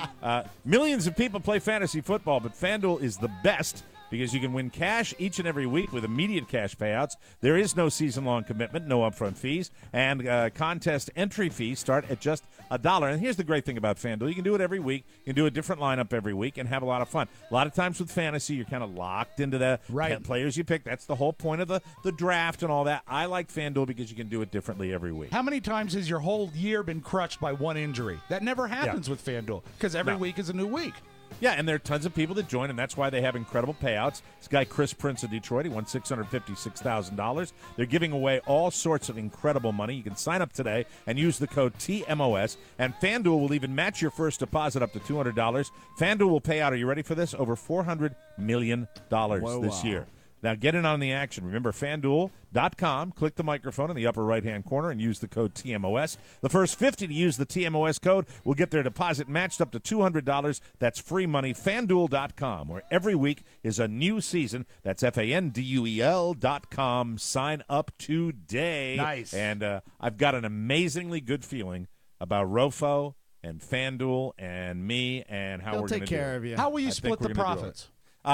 Speaker 2: Millions of people play fantasy football, but FanDuel is the best because you can win cash each and every week with immediate cash payouts. There is no season-long commitment, no upfront fees, and contest entry fees start at just $1. And here's the great thing about FanDuel. You can do it every week. You can do a different lineup every week and have a lot of fun. A lot of times with fantasy, you're kind of locked into the players you pick. That's the whole point of the draft and all that. I like FanDuel because you can do it differently every week.
Speaker 3: How many times has your whole year been crushed by one injury? That never happens with FanDuel because every week is a new week.
Speaker 2: Yeah, and there are tons of people that join, and that's why they have incredible payouts. This guy, Chris Prince of Detroit, he won $656,000. They're giving away all sorts of incredible money. You can sign up today and use the code TMOS, and FanDuel will even match your first deposit up to $200. FanDuel will pay out, are you ready for this, over $400 million this year. Now, get in on the action. Remember, FanDuel.com. Click the microphone in the upper right-hand corner and use the code TMOS. The first 50 to use the TMOS code will get their deposit matched up to $200. That's free money. FanDuel.com, where every week is a new season. That's FanDuel.com. Sign up today.
Speaker 3: Nice.
Speaker 2: And I've got an amazingly good feeling about Rofo and FanDuel and me and how we're going to do it.
Speaker 4: They'll take care of you.
Speaker 3: How will you split the profits?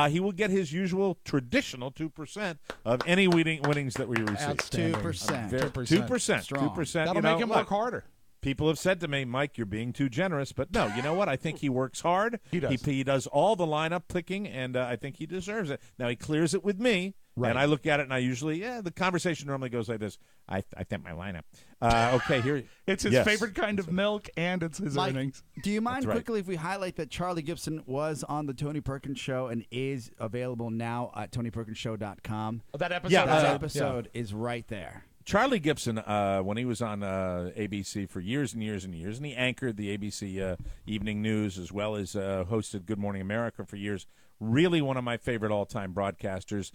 Speaker 2: he will get his usual traditional 2% of any winnings that we receive.
Speaker 4: 2%.
Speaker 2: 2%.
Speaker 3: That'll make him work harder.
Speaker 2: People have said to me, Mike, you're being too generous. But no, you know what? I think he works hard.
Speaker 3: He does.
Speaker 2: He does all the lineup picking, and I think he deserves it. Now, he clears it with me,
Speaker 3: right.
Speaker 2: And I look at it, and I usually, the conversation normally goes like this. I think my lineup. Okay, here.
Speaker 3: It's his favorite kind of milk, and it's his
Speaker 4: Mike,
Speaker 3: earnings.
Speaker 4: Do you mind quickly if we highlight that Charlie Gibson was on the Tony Perkins Show and is available now at TonyPerkinsShow.com?
Speaker 3: That episode,
Speaker 4: that episode is right there.
Speaker 2: Charlie Gibson, when he was on ABC for years and years and years, and he anchored the ABC Evening News as well as hosted Good Morning America for years, really one of my favorite all-time broadcasters,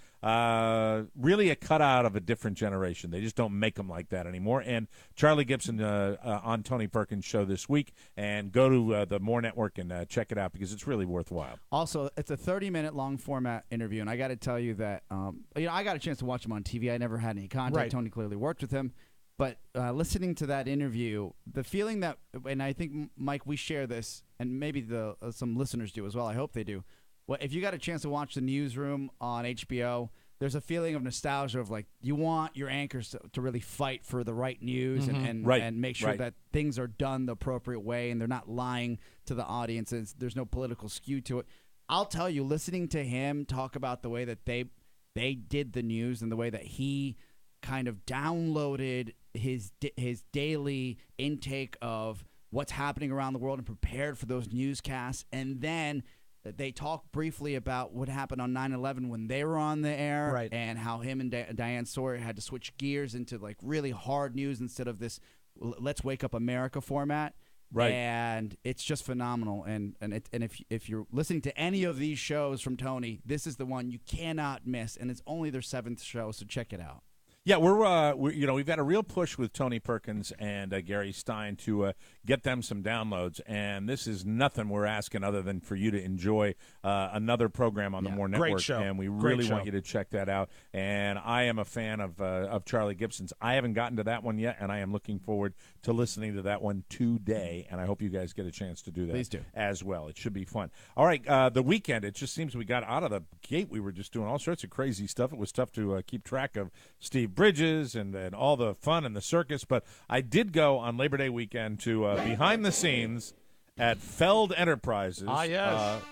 Speaker 2: really a cutout of a different generation. They just don't make them like that anymore. And Charlie Gibson on Tony Perkins' show this week, and go to the More Network and check it out because it's really worthwhile.
Speaker 4: Also, it's a 30-minute long format interview, and I got to tell you that I got a chance to watch him on TV. I never had any contact.
Speaker 3: Right.
Speaker 4: Tony clearly worked with him. But listening to that interview, the feeling that, and I think, Mike, we share this, and maybe some listeners do as well, I hope they do. Well, if you got a chance to watch The Newsroom on HBO, there's a feeling of nostalgia of like you want your anchors to really fight for the right news and make sure that things are done the appropriate way and they're not lying to the audience. There's no political skew to it. I'll tell you, listening to him talk about the way that they did the news and the way that he kind of downloaded his daily intake of what's happening around the world and prepared for those newscasts, and then they talked briefly about what happened on 9/11 when they were on the air, and how him and Diane Sawyer had to switch gears into like really hard news instead of this "Let's Wake Up America" format.
Speaker 2: Right,
Speaker 4: and it's just phenomenal. And if you're listening to any of these shows from Tony, this is the one you cannot miss, and it's only their 7th show, so check it out.
Speaker 2: Yeah, we've had a real push with Tony Perkins and Gary Stein to get them some downloads, and this is nothing we're asking other than for you to enjoy another program on the More Network.
Speaker 3: Great show.
Speaker 2: And we really want you to check that out. And I am a fan of Charlie Gibson's. I haven't gotten to that one yet, and I am looking forward to listening to that one today, and I hope you guys get a chance to do that.
Speaker 4: Please do.
Speaker 2: As well. It should be fun. All right, the weekend, it just seems we got out of the gate. We were just doing all sorts of crazy stuff. It was tough to keep track of Steve Bridges and all the fun and the circus, but I did go on Labor Day weekend to behind the scenes at Feld Enterprises.
Speaker 3: Yes.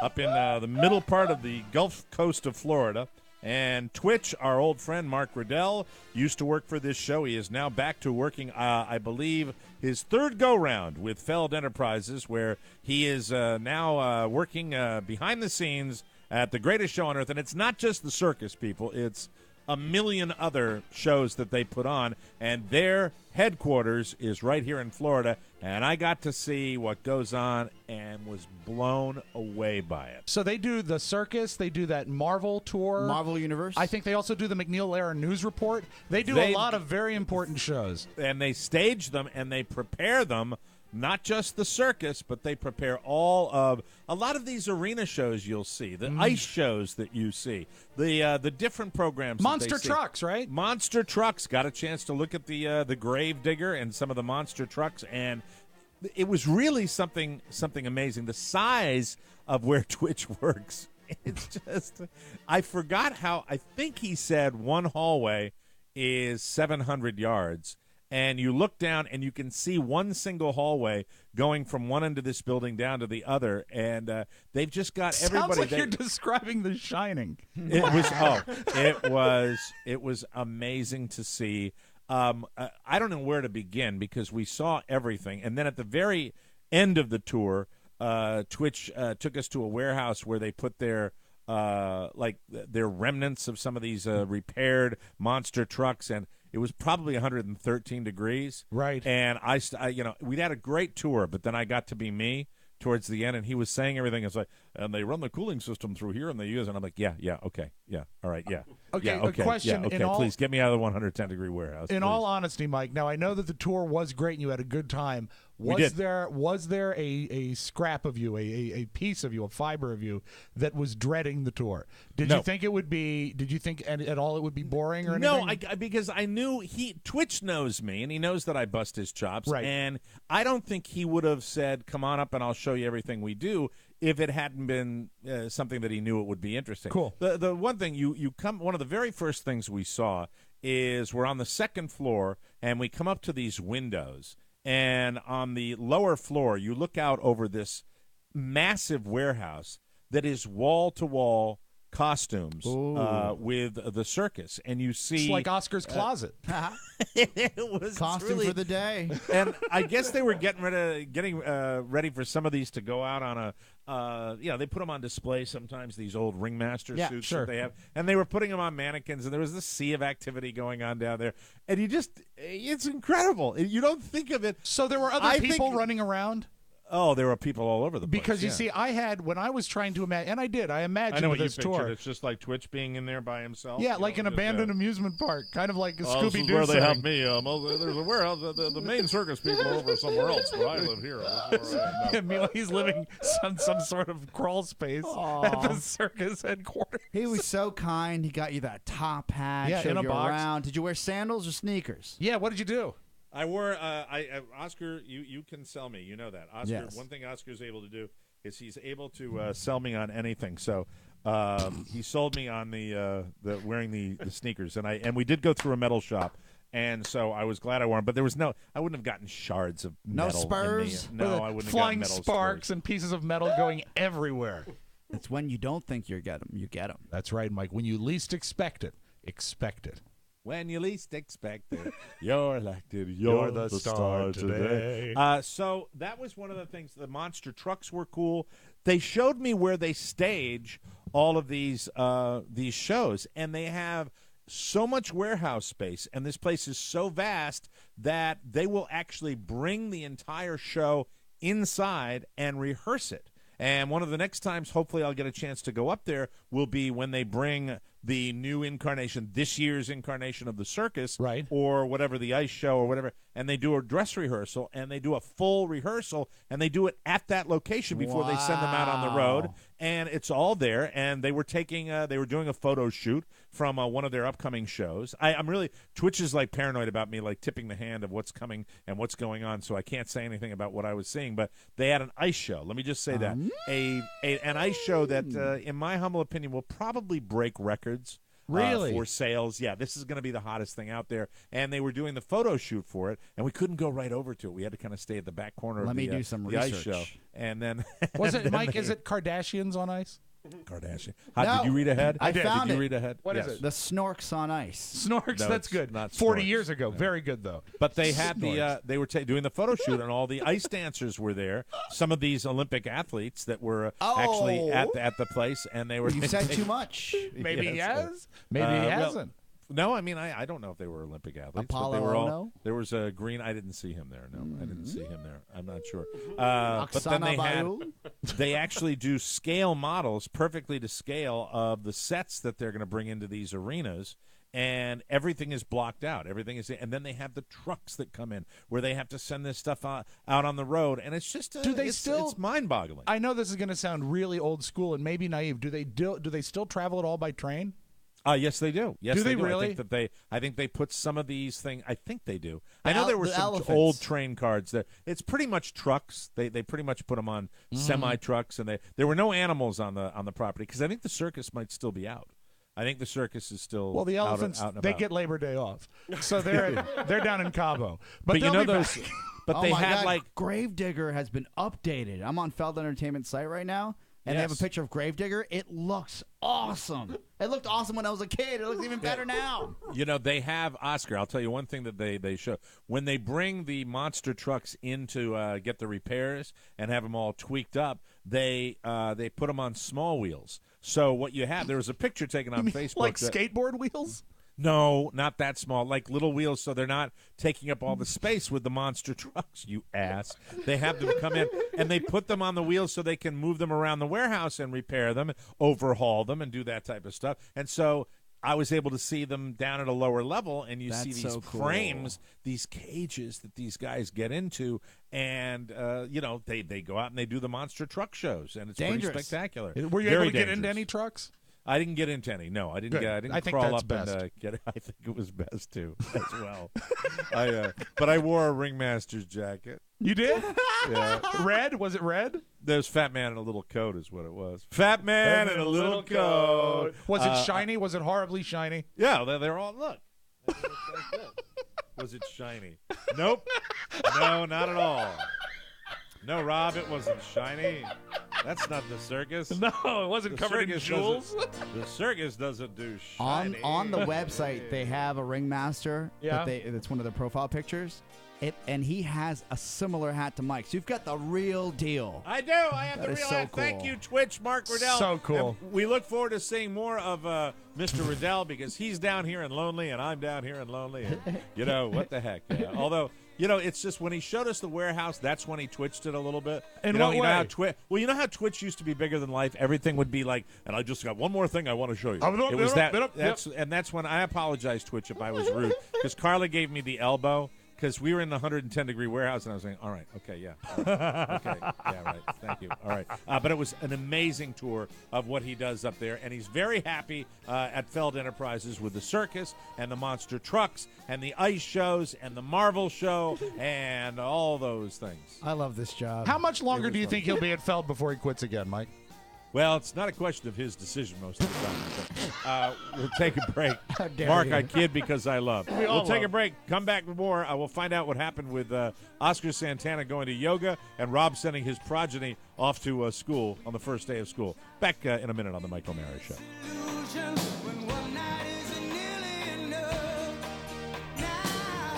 Speaker 2: Up in the middle part of the Gulf Coast of Florida. And Twitch, our old friend Mark Riddell, used to work for this show. He is now back to working, I believe, his 3rd go-round with Feld Enterprises, where he is now working behind the scenes at the greatest show on earth. And it's not just the circus, people. It's a million other shows that they put on, and their headquarters is right here in Florida, and I got to see what goes on and was blown away by it.
Speaker 3: So they do the circus, they do that Marvel tour.
Speaker 4: Marvel Universe.
Speaker 3: I think they also do the McNeil-Lehrer News Report. They do a lot of very important shows.
Speaker 2: And they stage them, and they prepare them. Not just the circus, but they prepare all of a lot of these arena shows you'll see, the ice shows that you see, the different programs.
Speaker 3: Monster trucks, right?
Speaker 2: Monster trucks. Got a chance to look at the Grave Digger and some of the monster trucks, and it was really something amazing. The size of where Twitch works, it's just I forgot how. I think he said one hallway is 700 yards. And you look down, and you can see one single hallway going from one end of this building down to the other, and they've just got everybody.
Speaker 3: Sounds like you're describing The Shining.
Speaker 2: It was amazing to see. I don't know where to begin because we saw everything, and then at the very end of the tour, Twitch took us to a warehouse where they put their remnants of some of these repaired monster trucks, and it was probably 113 degrees.
Speaker 3: Right.
Speaker 2: And I we'd had a great tour, but then I got to be me towards the end, and he was saying everything. It's like, and they run the cooling system through here, and they use it. And I'm like, yeah, okay, yeah, all right, yeah.
Speaker 3: Okay,
Speaker 2: yeah, okay,
Speaker 3: a question.
Speaker 2: Yeah, okay, please get me out of the 110-degree warehouse.
Speaker 3: In
Speaker 2: please.
Speaker 3: all honesty, Mike, now I know that the tour was great and you had a good time. Was there a scrap of you, a piece of you, a fiber of you that was dreading the tour? Did you think it would be? Did you think at all it would be boring or anything?
Speaker 2: No, because I knew Twitch knows me, and he knows that I bust his chops.
Speaker 3: Right.
Speaker 2: And I don't think he would have said, "Come on up, and I'll show you everything we do," if it hadn't been something that he knew it would be interesting.
Speaker 3: Cool.
Speaker 2: The one thing you come, one of the very first things we saw is we're on the second floor, and we come up to these windows. And on the lower floor, you look out over this massive warehouse that is wall-to-wall costumes with the circus. And you see...
Speaker 3: It's like Oscar's closet.
Speaker 2: It was
Speaker 4: costume
Speaker 2: really,
Speaker 4: for the day.
Speaker 2: And I guess they were getting ready for some of these to go out on a... they put them on display sometimes, these old ringmaster suits that they have. And they were putting them on mannequins, and there was this sea of activity going on down there. And it's incredible. You don't think of it.
Speaker 3: So there were other people running around?
Speaker 2: Oh, there were people all over the place.
Speaker 3: Because you see, when I was trying to imagine, and I imagined
Speaker 2: I know what
Speaker 3: this
Speaker 2: you
Speaker 3: tour.
Speaker 2: pictured. It's just like Twitch being in there by himself.
Speaker 3: Yeah, like an abandoned amusement park, kind of like a Scooby-Doo.
Speaker 2: This is where they have me. There's a warehouse. The main circus people are over somewhere else, but I live here.
Speaker 3: Yeah, meanwhile, he's living some sort of crawl space at the circus headquarters.
Speaker 4: He was so kind. He got you that top hat.
Speaker 3: Yeah,
Speaker 4: showed
Speaker 3: in a
Speaker 4: you
Speaker 3: box.
Speaker 4: around. Did you wear sandals or sneakers?
Speaker 3: Yeah, what did you do?
Speaker 2: I wore Oscar. You can sell me. You know that, Oscar.
Speaker 4: Yes.
Speaker 2: One thing Oscar's able to do is he's able to sell me on anything. So he sold me on the wearing the sneakers, and we did go through a metal shop, and so I was glad I wore them. But there was I wouldn't have gotten shards of metal.
Speaker 4: No spurs.
Speaker 2: In me. No, I wouldn't
Speaker 3: flying
Speaker 2: have gotten metal
Speaker 3: sparks
Speaker 2: spurs.
Speaker 3: and pieces of metal going everywhere.
Speaker 4: It's when you don't think you get them, you get them.
Speaker 3: That's right, Mike. When you least expect it, expect it.
Speaker 2: When you least expect it, you're elected.
Speaker 3: You're the star today.
Speaker 2: So that was one of the things. The monster trucks were cool. They showed me where they stage all of these shows, and they have so much warehouse space, and this place is so vast that they will actually bring the entire show inside and rehearse it. And one of the next times, hopefully I'll get a chance to go up there, will be when they bring the new incarnation, this year's incarnation of the circus,
Speaker 3: right,
Speaker 2: or whatever, the ice show or whatever, and they do a dress rehearsal, and they do a full rehearsal, and they do it at that location before they send them out on the road, and it's all there. And they were doing a photo shoot from one of their upcoming shows. Twitch is like paranoid about me, like tipping the hand of what's coming and what's going on, so I can't say anything about what I was seeing. But they had an ice show. Let me just say that an ice show that, in my humble opinion, will probably break records.
Speaker 3: Really?
Speaker 2: For sales. Yeah, this is going to be the hottest thing out there. And they were doing the photo shoot for it, and we couldn't go right over to it. We had to kind of stay at the back corner of
Speaker 4: do some
Speaker 2: the
Speaker 4: research.
Speaker 2: ice show. And then
Speaker 3: was it, Mike, is it Kardashians on ice?
Speaker 2: Kardashian.
Speaker 4: No,
Speaker 2: did you read ahead?
Speaker 4: I found
Speaker 2: Did you
Speaker 4: it.
Speaker 2: read ahead?
Speaker 3: What is it?
Speaker 4: The Snorks on ice.
Speaker 3: Snorks,
Speaker 2: No,
Speaker 3: that's
Speaker 2: it's
Speaker 3: good.
Speaker 2: not
Speaker 3: 40
Speaker 2: Snorks.
Speaker 3: years ago. Very good, though.
Speaker 2: But they had they were doing the photo shoot, and all the ice dancers were there. Some of these Olympic athletes that were actually at the place, and they were.
Speaker 4: You said too much.
Speaker 3: Maybe he
Speaker 2: Yes.
Speaker 3: has. Maybe he hasn't.
Speaker 2: No, I mean, I don't know if they were Olympic athletes.
Speaker 4: Apollo
Speaker 2: but they were all,
Speaker 4: Ono?
Speaker 2: There was a Green. I didn't see him there. No, I didn't see him there. I'm not sure. But then they actually do scale models perfectly to scale of the sets that they're going to bring into these arenas. And everything is blocked out. Everything is, and then they have the trucks that come in where they have to send this stuff out on the road, and it's just it's mind-boggling.
Speaker 3: I know this is going to sound really old school and maybe naive. Do they still travel at all by train?
Speaker 2: Yes, they do. Yes,
Speaker 3: do they
Speaker 2: do.
Speaker 3: really?
Speaker 2: I think they put some of these things. I think they do. I know there were some
Speaker 4: elephants.
Speaker 2: old train cards there. It's pretty much trucks. They pretty much put them on semi trucks, and there were no animals on the property because I think the circus might still be out. I think the circus is still
Speaker 3: the elephants.
Speaker 2: out and
Speaker 3: they
Speaker 2: about.
Speaker 3: get Labor Day off, so they're down in Cabo. But
Speaker 2: you know
Speaker 3: they'll be
Speaker 2: those.
Speaker 3: back.
Speaker 2: But they had
Speaker 4: God. Gravedigger has been updated. I'm on Feld Entertainment site right now, and they have a picture of Gravedigger. It looks awesome. It looked awesome when I was a kid. It looks even better now.
Speaker 2: You know, they have, Oscar, I'll tell you one thing that they show. When they bring the monster trucks in to get the repairs and have them all tweaked up, they put them on small wheels. So what you have, there was a picture taken on Facebook.
Speaker 3: Like skateboard wheels?
Speaker 2: No, not that small. Like little wheels, so they're not taking up all the space with the monster trucks, you ass. They have them come in, and they put them on the wheels so they can move them around the warehouse and repair them, overhaul them, and do that type of stuff. And so I was able to see them down at a lower level, and you see these
Speaker 4: so cool.
Speaker 2: frames, these cages that these guys get into, and they go out and they do the monster truck shows, and it's
Speaker 4: Dangerous.
Speaker 2: pretty spectacular.
Speaker 3: Were you
Speaker 2: Very
Speaker 3: able to get
Speaker 2: dangerous.
Speaker 3: into any trucks?
Speaker 2: I didn't get into any. No, I didn't.
Speaker 3: Good.
Speaker 2: I didn't
Speaker 3: I think
Speaker 2: crawl
Speaker 3: that's
Speaker 2: up
Speaker 3: best.
Speaker 2: and get it. I think it was best too, as well. But I wore a ringmaster's jacket.
Speaker 3: You did?
Speaker 2: Yeah.
Speaker 3: Red? Was it red?
Speaker 2: There's Fat Man in a little coat, is what it was. Fat Man in a little coat.
Speaker 3: Was it shiny? Was it horribly shiny?
Speaker 2: Yeah, they're all look. Was it shiny? Nope. No, not at all. No, Rob, it wasn't shiny. That's not the circus.
Speaker 3: No, it wasn't
Speaker 2: The
Speaker 3: covered in
Speaker 2: circus
Speaker 3: jewels.
Speaker 2: The circus doesn't do shiny.
Speaker 4: On the website, they have a ringmaster.
Speaker 3: Yeah.
Speaker 4: That's one of their profile pictures. And he has a similar hat to Mike's. You've got the real deal.
Speaker 2: I do. I have
Speaker 4: That
Speaker 2: the
Speaker 4: is
Speaker 2: real
Speaker 4: so
Speaker 2: hat. Thank
Speaker 4: cool.
Speaker 2: you, Twitch, Mark Riddell.
Speaker 3: So cool.
Speaker 2: And we look forward to seeing more of Mr. Riddell because he's down here in Lonely and I'm down here in Lonely. And, what the heck? Yeah. Although, it's just when he showed us the warehouse, that's when he twitched it a little bit.
Speaker 3: In
Speaker 2: what
Speaker 3: what
Speaker 2: you
Speaker 3: way?
Speaker 2: know how you know how Twitch used to be bigger than life? Everything would be like, and I just got one more thing I want to show you. It was that. And that's when I apologize, Twitch, if I was rude because Carla gave me the elbow. Because we were in the 110-degree warehouse, and I was saying, all right, okay, yeah. Okay, yeah, right, thank you. All right. But it was an amazing tour of what he does up there, and he's very happy at Feld Enterprises with the circus and the monster trucks and the ice shows and the Marvel show and all those things.
Speaker 4: I love this job.
Speaker 3: How much longer do you think he'll be at Feld before he quits again, Mike?
Speaker 2: Well, it's not a question of his decision most of the time. We'll take a break.
Speaker 4: dare
Speaker 2: Mark,
Speaker 4: you.
Speaker 2: I kid because I love.
Speaker 3: all
Speaker 2: We'll take
Speaker 3: love.
Speaker 2: a break. Come back with more. We'll find out what happened with Oscar Santana going to yoga and Rob sending his progeny off to school on the first day of school. Back in a minute on the Mike O'Mara Show.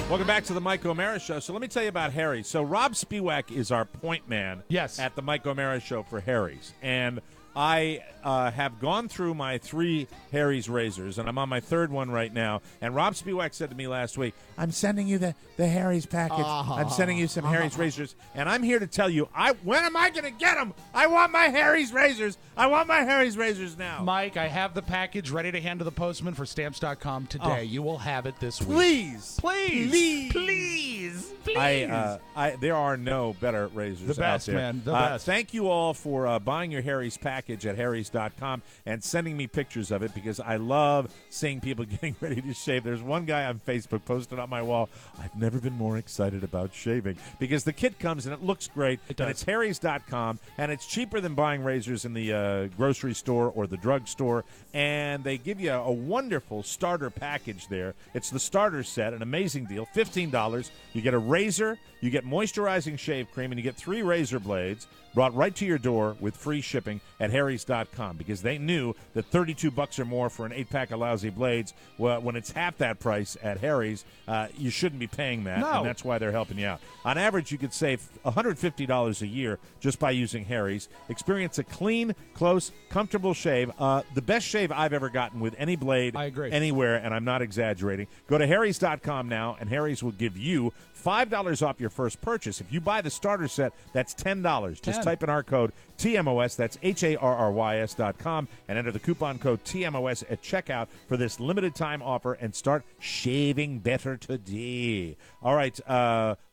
Speaker 2: Welcome back to the Mike O'Mara Show. So let me tell you about Harry's. So Rob Spiewak is our point man at the Mike O'Mara Show for Harry's. And I have gone through my 3 Harry's razors, and I'm on my 3rd one right now. And Rob Spiewak said to me last week, I'm sending you the Harry's package. I'm sending you some Harry's razors. And I'm here to tell you, when am I going to get them? I want my Harry's razors. I want my Harry's razors now.
Speaker 3: Mike, I have the package ready to hand to the postman for Stamps.com today.
Speaker 2: Oh.
Speaker 3: You will have it this week.
Speaker 2: Please.
Speaker 3: Please.
Speaker 2: There are no better razors
Speaker 3: The best,
Speaker 2: out there.
Speaker 3: man. The best.
Speaker 2: Thank you all for buying your Harry's package at harrys.com and sending me pictures of it because I love seeing people getting ready to shave. There's one guy on Facebook posted on my wall, I've never been more excited about shaving because the kit comes and it looks great. And it's harrys.com and it's cheaper than buying razors in the grocery store or the drugstore. And they give you a wonderful starter package there. It's the starter set, an amazing deal, $15. You get a razor, you get moisturizing shave cream, and you get 3 razor blades brought right to your door with free shipping at harrys.com because they knew that $32 or more for an 8-pack of lousy blades, when it's half that price at Harry's, you shouldn't be paying that, and that's why they're helping you out. On average, you could save $150 a year just by using Harry's. Experience a clean, close, comfortable shave. The best shave I've ever gotten with any blade anywhere, and I'm not exaggerating. Go to harrys.com now, and Harry's will give you $5 off your first purchase. If you buy the starter set, that's $10. Just type in our code TMOS, that's HARRYS.com, and enter the coupon code TMOS at checkout for this limited time offer and start shaving better today. All right,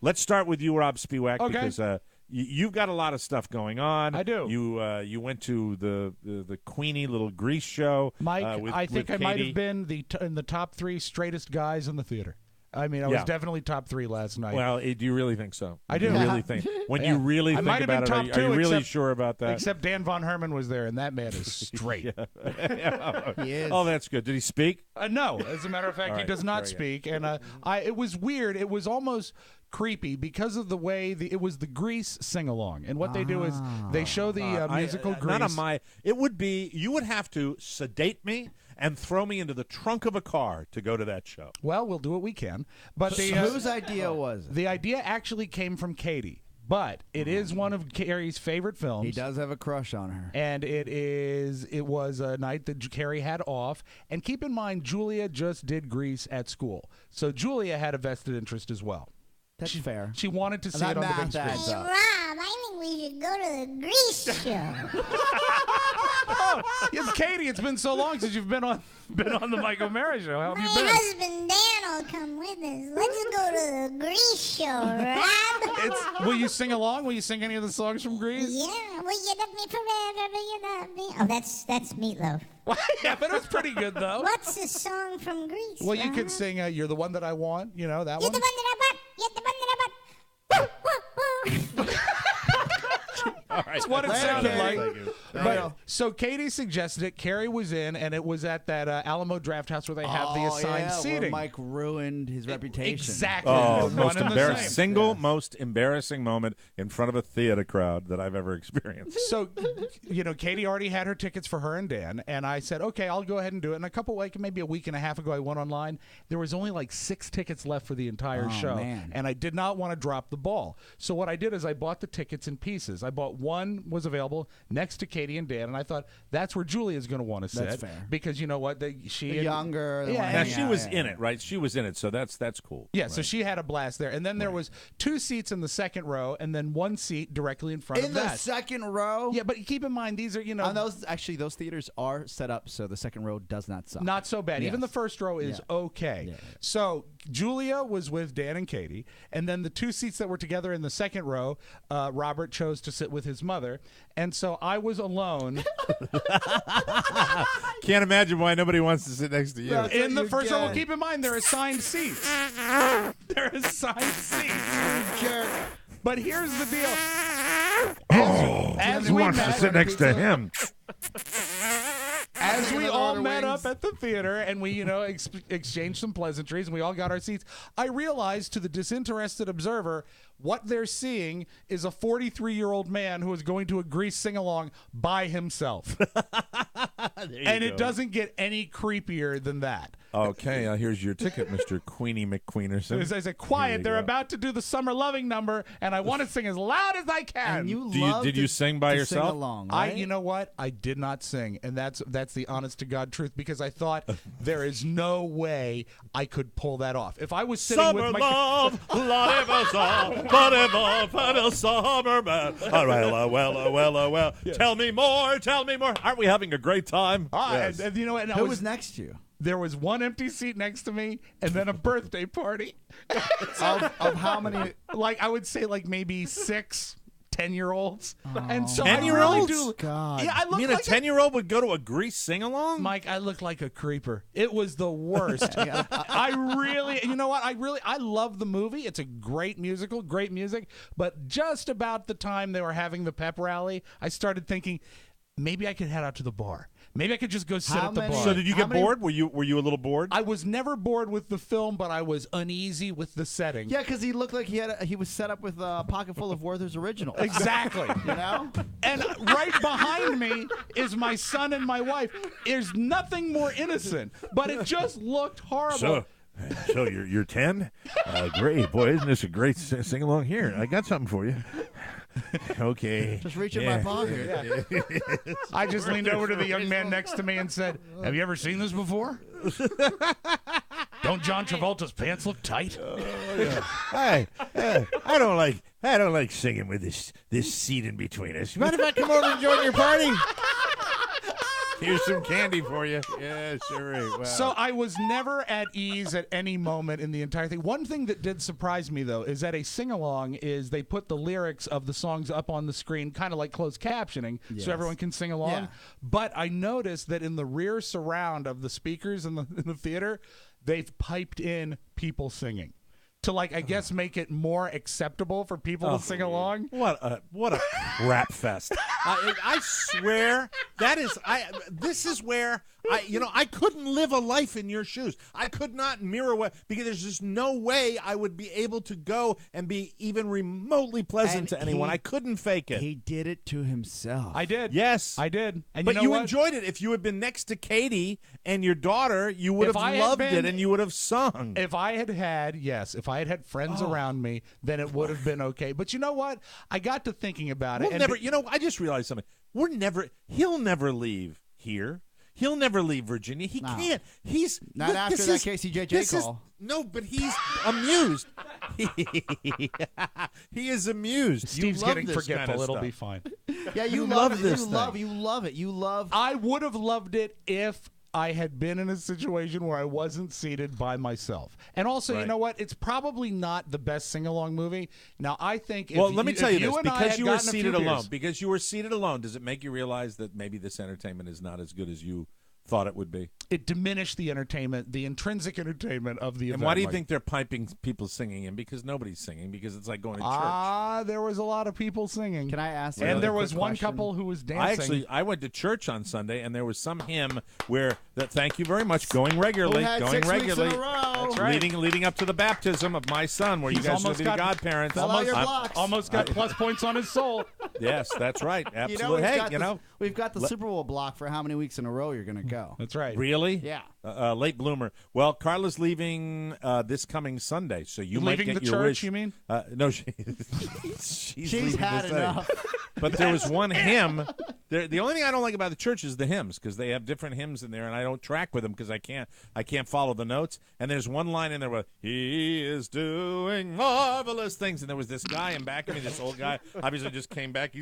Speaker 2: let's start with you, Rob Spiewak, because you've got a lot of stuff going on.
Speaker 3: I do.
Speaker 2: You went to the Queenie little Grease show.
Speaker 3: Mike, I think I might
Speaker 2: Katie.
Speaker 3: have been in the top 3 straightest guys in the theater. I mean, I was definitely top 3 last night.
Speaker 2: Well, do you really think so?
Speaker 3: I do.
Speaker 2: You really think? When you really think about it, are you really sure about that?
Speaker 3: Except Dan Von Herman was there, and that man is straight.
Speaker 4: He is.
Speaker 2: Oh, that's good. Did he speak?
Speaker 3: No. As a matter of fact, he does not speak. And it was weird. It was almost creepy because of the way it was the Grease sing-along. And what they do is they show the musical Grease.
Speaker 2: None of my. It would be, you would have to sedate me and throw me into the trunk of a car to go to that show.
Speaker 3: Well, we'll do what we can. But
Speaker 4: whose idea was it?
Speaker 3: The idea actually came from Katie. But it is one of Carrie's favorite films.
Speaker 4: He does have a crush on her.
Speaker 3: And it was a night that Carrie had off. And keep in mind, Julia just did Grease at school. So Julia had a vested interest as well.
Speaker 4: That's fair.
Speaker 3: She wanted to see it on the big screen.
Speaker 14: Hey, Rob, I think we everybody should go to the Grease show.
Speaker 3: Oh, yes, Katie, it's been so long since you've been on the Mike O'Mara show. How have you been?
Speaker 14: My husband Dan will come with us. Let's go to the Grease show, Rob.
Speaker 3: Will you sing along? Will you sing any of the songs from Grease?
Speaker 14: Yeah, will you love me forever? Will you love me? Oh, that's Meatloaf.
Speaker 3: Yeah, but it was pretty good though.
Speaker 14: What's the song from Grease?
Speaker 3: Well, you could sing "You're the One That I Want." You know that
Speaker 14: You're
Speaker 3: one.
Speaker 14: the one that I want. You're the one that I want. Woo, woo, woo.
Speaker 2: All right.
Speaker 3: That's what it sounded like.
Speaker 2: But
Speaker 3: So Katie suggested it. Carrie was in, and it was at that Alamo Draft House where they have the assigned seating.
Speaker 4: Where Mike ruined his reputation.
Speaker 3: Exactly.
Speaker 2: Oh,
Speaker 3: They're
Speaker 2: most
Speaker 3: one and the
Speaker 2: embarrassing,
Speaker 3: same.
Speaker 2: most embarrassing moment in front of a theater crowd that I've ever experienced.
Speaker 3: So, Katie already had her tickets for her and Dan, and I said, okay, I'll go ahead and do it. And maybe a week and a half ago, I went online. There was only like 6 tickets left for the entire show,
Speaker 4: man.
Speaker 3: and I did not want to drop the ball. So what I did is I bought the tickets in pieces. I bought one was available next to Katie and Dan, and I thought that's where Julia's going to want to sit.
Speaker 4: That's fair.
Speaker 3: Because you know what? She
Speaker 4: younger.
Speaker 2: Now she was in it, right? She was in it, so that's cool.
Speaker 3: Yeah,
Speaker 2: right?
Speaker 3: so she had a blast there. And then there was 2 seats in the second row and then 1 seat directly in front of that.
Speaker 4: In the second row?
Speaker 3: Yeah, but keep in mind, these are,
Speaker 4: And those theaters are set up so the second row does not suck.
Speaker 3: Not so bad.
Speaker 4: Yes.
Speaker 3: Even the first row is okay.
Speaker 4: Yeah.
Speaker 3: So Julia was with Dan and Katie, and then the 2 seats that were together in the second row, Robert chose to sit with his mother, and so I was alone.
Speaker 2: Can't imagine why nobody wants to sit next to you.
Speaker 3: In the first row, well, keep in mind, they're assigned seats. They're assigned seats. But here's the deal. As
Speaker 2: Who
Speaker 3: we
Speaker 2: wants to sit next to him?
Speaker 3: As we all met up at the theater and we, exchanged some pleasantries and we all got our seats, I realized to the disinterested observer, what they're seeing is a 43-year-old man who is going to a Grease sing-along by himself. And it doesn't get any creepier than that.
Speaker 2: Okay, here's your ticket, Mr. Queenie McQueenerson.
Speaker 3: As I said, quiet, they're about to do the Summer Loving number, and I want to sing as loud as I can.
Speaker 4: And
Speaker 2: did you sing by yourself?
Speaker 4: Sing along, right?
Speaker 3: You know what? I did not sing, and that's the honest to God truth, because I thought there is no way I could pull that off. If I was sitting
Speaker 2: Summer
Speaker 3: with
Speaker 2: love, whatever, summer man. All right, well. Yeah. Tell me more. Aren't we having a great time?
Speaker 3: Yes. And you know what?
Speaker 4: Who was next to you?
Speaker 3: There was 1 empty seat next to me, and then a birthday party.
Speaker 4: of how many?
Speaker 3: I would say maybe 6 10-year-olds. And so
Speaker 2: 10-year-olds?
Speaker 4: God.
Speaker 3: Yeah, I
Speaker 2: You mean a 10-year-old would go to a Grease sing-along?
Speaker 3: Mike, I look like a creeper. It was the worst. I really, you know what? I love the movie. It's a great musical, great music. But just about the time they were having the pep rally, I started thinking, maybe I could head out to the bar. Maybe I could just go sit at the bar.
Speaker 2: So did you get bored? Were you a little bored?
Speaker 3: I was never bored with the film, but I was uneasy with the setting.
Speaker 4: Yeah, because he looked like he was set up with a pocket full of Werther's originals.
Speaker 3: Exactly. And right behind me is my son and my wife. There's nothing more innocent, but it just looked horrible.
Speaker 2: So you're 10? Great. Boy, isn't this a great sing-along? Here, I got something for you. Okay.
Speaker 4: Just reach in my pocket.
Speaker 3: Yeah. I just leaned over to the young man next to me and said, have you ever seen this before? Don't John Travolta's pants look tight?
Speaker 2: Hey, I don't like singing with this seat in between us. Mind if I come over and join your party? Here's some candy for you. Yeah, sure is. Wow.
Speaker 3: So I was never at ease at any moment in the entire thing. One thing that did surprise me, though, is that a sing-along is they put the lyrics of the songs up on the screen, kind of like closed captioning, so everyone can sing along.
Speaker 4: Yeah.
Speaker 3: But I noticed that in the rear surround of the speakers in the theater, they've piped in people singing. To I guess make it more acceptable for people to sing along.
Speaker 2: What a crap fest! I swear this is where I couldn't live a life in your shoes. I could not mirror because there's just no way I would be able to go and be even remotely pleasant to anyone. I couldn't fake it.
Speaker 4: He did it to himself.
Speaker 3: I did.
Speaker 2: Yes,
Speaker 3: I did. And
Speaker 2: but
Speaker 3: you know what?
Speaker 2: enjoyed it. If you had been next to Katie and your daughter, you would have loved it and you would have sung.
Speaker 3: If I had had friends around me, then it would have been okay. But you know what? I got to thinking about it.
Speaker 2: I just realized something. He'll never leave here. He'll never leave Virginia. He can't. He's
Speaker 4: not after that KCJJ call.
Speaker 2: No, but he's amused. He is amused.
Speaker 3: Steve's getting forgetful. It'll be fine.
Speaker 4: Yeah, you love this. You love it. You love.
Speaker 3: I would have loved it if I had been in a situation where I wasn't seated by myself. And also, you know what? It's probably not the best sing-along movie. Now, I think
Speaker 2: well, let me tell you this. Because you were seated alone. Because you were seated alone, does it make you realize that maybe this entertainment is not as good as you thought it would be?
Speaker 3: It diminished the entertainment, the intrinsic entertainment of the event.
Speaker 2: And why do you think they're piping people singing in? Because nobody's singing. Because it's like going to church.
Speaker 3: There was a lot of people singing.
Speaker 4: Can I ask?
Speaker 3: And there was one couple who was dancing.
Speaker 2: I went to church on Sunday, and there was some hymn where thank you very much, going regularly,
Speaker 4: That's right.
Speaker 2: leading up to the baptism of my son, where you guys will be the godparents.
Speaker 3: Almost got plus points on his soul.
Speaker 2: Yes, that's right. Absolutely.
Speaker 4: We've got the Super Bowl block for how many weeks in a row you're going to go.
Speaker 3: That's right.
Speaker 2: Really?
Speaker 4: Yeah.
Speaker 2: Late bloomer. Well, Carla's leaving this coming Sunday, so you might
Speaker 3: leaving
Speaker 2: get
Speaker 3: the
Speaker 2: your
Speaker 3: church.
Speaker 2: Wish.
Speaker 3: You mean?
Speaker 2: No, she's
Speaker 4: had enough.
Speaker 2: But there was one hymn. The only thing I don't like about the church is the hymns, because they have different hymns in there, and I don't track with them because I can't follow the notes. And there's one line in there where He is doing marvelous things, and there was this guy in back of me, this old guy, obviously just came back.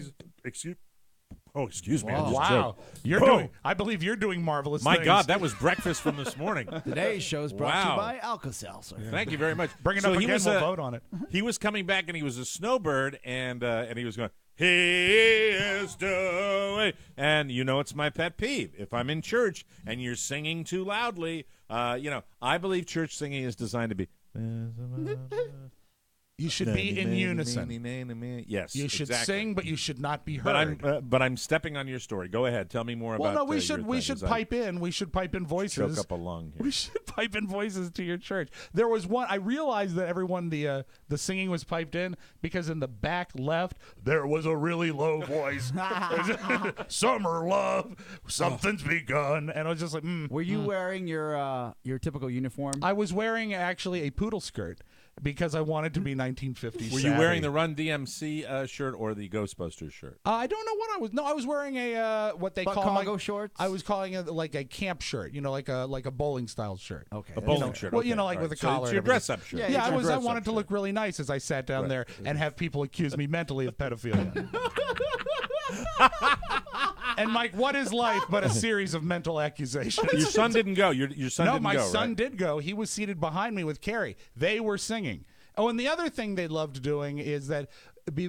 Speaker 2: Excuse me.
Speaker 3: Wow. I believe you're doing marvelous
Speaker 2: My
Speaker 3: things.
Speaker 2: God, that was breakfast from this morning.
Speaker 4: Today's show is brought to you by Alka-Seltzer.
Speaker 2: Thank you very much.
Speaker 3: Bring it up again, we'll vote on it.
Speaker 2: He was coming back, and he was a snowbird, and he was going, He is doing, and it's my pet peeve. If I'm in church and you're singing too loudly, I believe church singing is designed to be.
Speaker 3: You should be in unison.
Speaker 2: Yes,
Speaker 3: you should
Speaker 2: exactly.
Speaker 3: sing, but you should not be heard.
Speaker 2: But I'm stepping on your story. Go ahead. Tell me more about.
Speaker 3: Well, no, we should pipe in. We should pipe in voices.
Speaker 2: Choke up a lung here.
Speaker 3: We should pipe in voices to your church. There was one. I realized that everyone the singing was piped in because in the back left there was a really low voice. Summer love, something's begun, and I was just like,
Speaker 4: Were you wearing your typical uniform?
Speaker 3: I was wearing actually a poodle skirt. Because I wanted to be 1950s.
Speaker 2: Were you wearing the Run DMC shirt or the Ghostbusters shirt?
Speaker 3: I don't know what I was. No, I was wearing a what they call
Speaker 4: cargo shorts.
Speaker 3: I was calling it like a camp shirt. Like a bowling style shirt.
Speaker 4: Okay,
Speaker 2: a bowling shirt.
Speaker 3: Well,
Speaker 2: okay.
Speaker 3: like with a collar.
Speaker 2: It's your dress up shirt.
Speaker 3: Yeah, I wanted to look really nice as I sat down there and have people accuse me mentally of pedophilia. And Mike, what is life but a series of mental accusations?
Speaker 2: Your son didn't go. Your son didn't go.
Speaker 3: No, my son
Speaker 2: right?
Speaker 3: did go. He was seated behind me with Carrie. They were singing. Oh, and the other thing they loved doing is that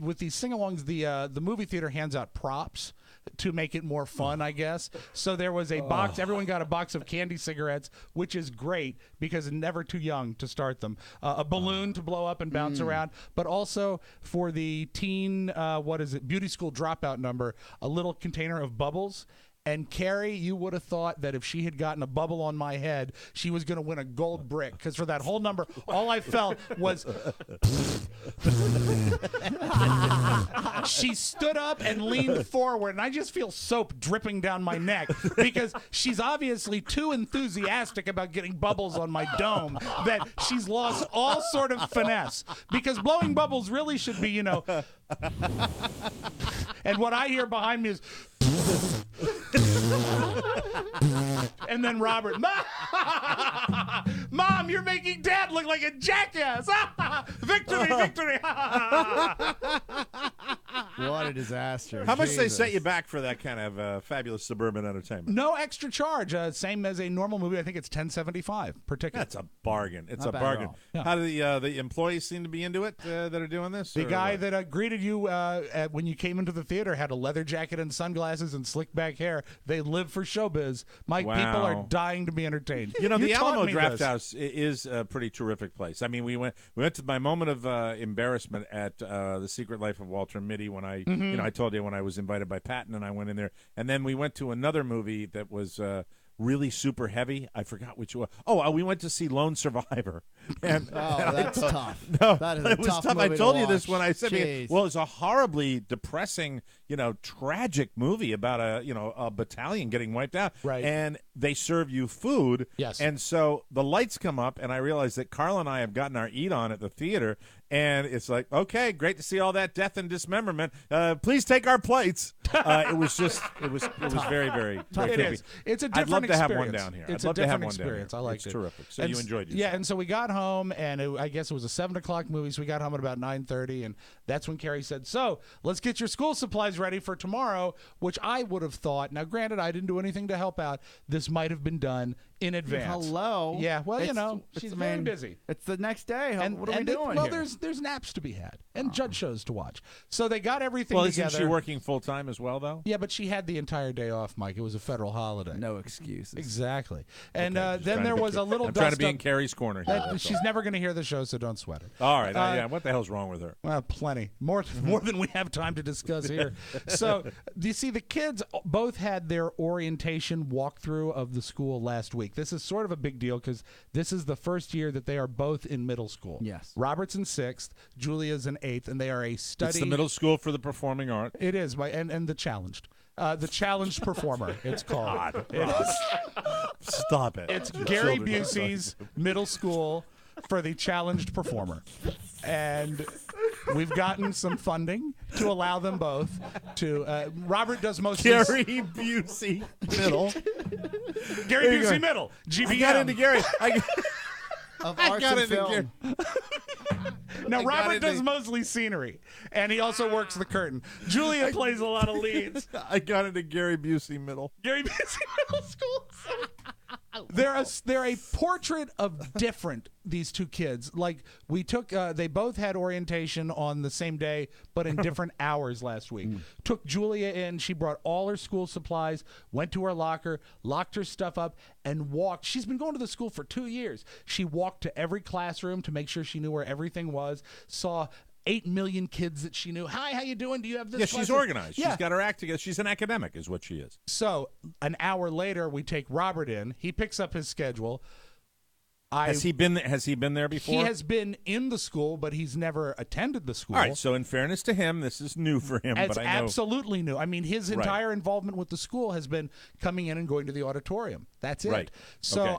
Speaker 3: with these sing-alongs, the movie theater hands out props to make it more fun, I guess. So there was a box. Everyone got a box of candy cigarettes, which is great because never too young to start them. A balloon to blow up and bounce around, but also for the teen, beauty school dropout number, a little container of bubbles. And Carrie, you would have thought that if she had gotten a bubble on my head, she was going to win a gold brick. Because for that whole number, all I felt was... She stood up and leaned forward, and I just feel soap dripping down my neck because she's obviously too enthusiastic about getting bubbles on my dome that she's lost all sort of finesse. Because blowing bubbles really should be, And what I hear behind me is... And then Robert, Mom, you're making Dad look like a jackass. Victory, victory.
Speaker 4: What a disaster.
Speaker 2: How much they set you back for that kind of fabulous suburban entertainment?
Speaker 3: No extra charge. Same as a normal movie. I think it's $10.75 per ticket.
Speaker 2: That's a bargain. It's
Speaker 4: Not
Speaker 2: a
Speaker 4: bad
Speaker 2: bargain.
Speaker 4: at all.
Speaker 2: How do the employees seem to be into it that are doing this?
Speaker 3: The guy that greeted you when you came into the theater had a leather jacket and sunglasses and slick back hair. They live for showbiz. Mike, people are dying to be entertained.
Speaker 2: The Alamo Draft House is a pretty terrific place. I mean, we went to my moment of embarrassment at The Secret Life of Walter Mitty when I told you when I was invited by Patton and I went in there, and then we went to another movie that was really super heavy. I forgot which one. We went to see Lone Survivor. And
Speaker 4: that's tough.
Speaker 2: No,
Speaker 4: that is
Speaker 2: it was
Speaker 4: tough.
Speaker 2: I told you this
Speaker 4: watch.
Speaker 2: when I said, well, it's a horribly depressing, tragic movie about a battalion getting wiped out.
Speaker 3: Right.
Speaker 2: And they serve you food.
Speaker 3: Yes.
Speaker 2: And so the lights come up, and I realize that Carl and I have gotten our eat on at the theater, And it's like, okay, great to see all that death and dismemberment. Please take our plates. It was very, very
Speaker 3: It is. It's a different
Speaker 2: I'd love to
Speaker 3: experience.
Speaker 2: have one down here.
Speaker 3: It's
Speaker 2: I'd
Speaker 3: a
Speaker 2: love to have
Speaker 3: different
Speaker 2: one down here.
Speaker 3: experience. I liked it.
Speaker 2: It's terrific. So
Speaker 3: And
Speaker 2: you enjoyed yourself.
Speaker 3: Yeah, and so we got home, and I guess it was a 7 o'clock movie, so we got home at about 9:30, and that's when Carrie said, so let's get your school supplies ready for tomorrow, which I would have thought, now granted, I didn't do anything to help out, this might have been done in advance.
Speaker 4: Hello.
Speaker 3: Yeah, well, she's very
Speaker 4: man,
Speaker 3: busy.
Speaker 4: It's the next day. What are we doing
Speaker 3: Well,
Speaker 4: here?
Speaker 3: there's naps to be had and judge shows to watch. So they got everything
Speaker 2: Well,
Speaker 3: together.
Speaker 2: isn't she working full-time as well, though?
Speaker 3: Yeah, but she had the entire day off, Mike. It was a federal holiday.
Speaker 4: No excuses.
Speaker 3: Exactly. And
Speaker 2: Okay,
Speaker 3: then there was a little
Speaker 2: I'm trying to be
Speaker 3: dust-up-
Speaker 2: in Carrie's corner here. that's
Speaker 3: She's
Speaker 2: all.
Speaker 3: never going to hear the show, so don't sweat it.
Speaker 2: All right. Yeah, what the hell's wrong with her?
Speaker 3: Well, plenty. More than we have time to discuss here. So, do you see, the kids both had their orientation walkthrough of the school last week. This is sort of a big deal because this is the first year that they are both in middle school.
Speaker 4: Yes.
Speaker 3: Robert's in 6th, Julia's in 8th, and they are a study.
Speaker 2: It's the middle school for the performing art.
Speaker 3: It is, and the challenged. The challenged performer, it's called.
Speaker 2: God,
Speaker 3: It is.
Speaker 2: Stop it.
Speaker 3: It's
Speaker 2: The
Speaker 3: Gary
Speaker 2: children are
Speaker 3: Busey's middle school for the challenged performer. And we've gotten some funding to allow them both to. Robert does most
Speaker 2: Gary Busey middle.
Speaker 3: Gary
Speaker 2: There you
Speaker 3: Busey
Speaker 2: go.
Speaker 3: middle. GBM.
Speaker 2: I got into Gary.
Speaker 4: Of
Speaker 2: I
Speaker 4: arts
Speaker 2: got
Speaker 4: and
Speaker 2: into
Speaker 4: film.
Speaker 2: Gary.
Speaker 3: Now,
Speaker 2: I got
Speaker 3: Robert
Speaker 2: into-
Speaker 3: does mostly scenery, and he also works the curtain. Julia plays a lot of leads.
Speaker 2: I got into Gary Busey middle.
Speaker 3: Gary Busey Middle School. They're a portrait of different, these two kids. Like, we took, they both had orientation on the same day, but in different hours last week. Took Julia in. She brought all her school supplies, went to her locker, locked her stuff up, and walked. She's been going to the school for 2 years. She walked to every classroom to make sure she knew where everything was, saw 8 million kids that she knew. Hi, how you doing? Do you have this?
Speaker 2: Yeah, she's
Speaker 3: lesson?"
Speaker 2: organized.
Speaker 3: Yeah.
Speaker 2: She's got her act together. She's an academic, is what she is.
Speaker 3: So an hour later, we take Robert in. He picks up his schedule.
Speaker 2: Has he been there before?
Speaker 3: He has been in the school, but he's never attended the school.
Speaker 2: All right. So in fairness to him, this is new for him.
Speaker 3: It's
Speaker 2: but I know
Speaker 3: absolutely new. I mean, his
Speaker 2: Right.
Speaker 3: entire involvement with the school has been coming in and going to the auditorium. That's it.
Speaker 2: Right.
Speaker 3: So
Speaker 2: Okay.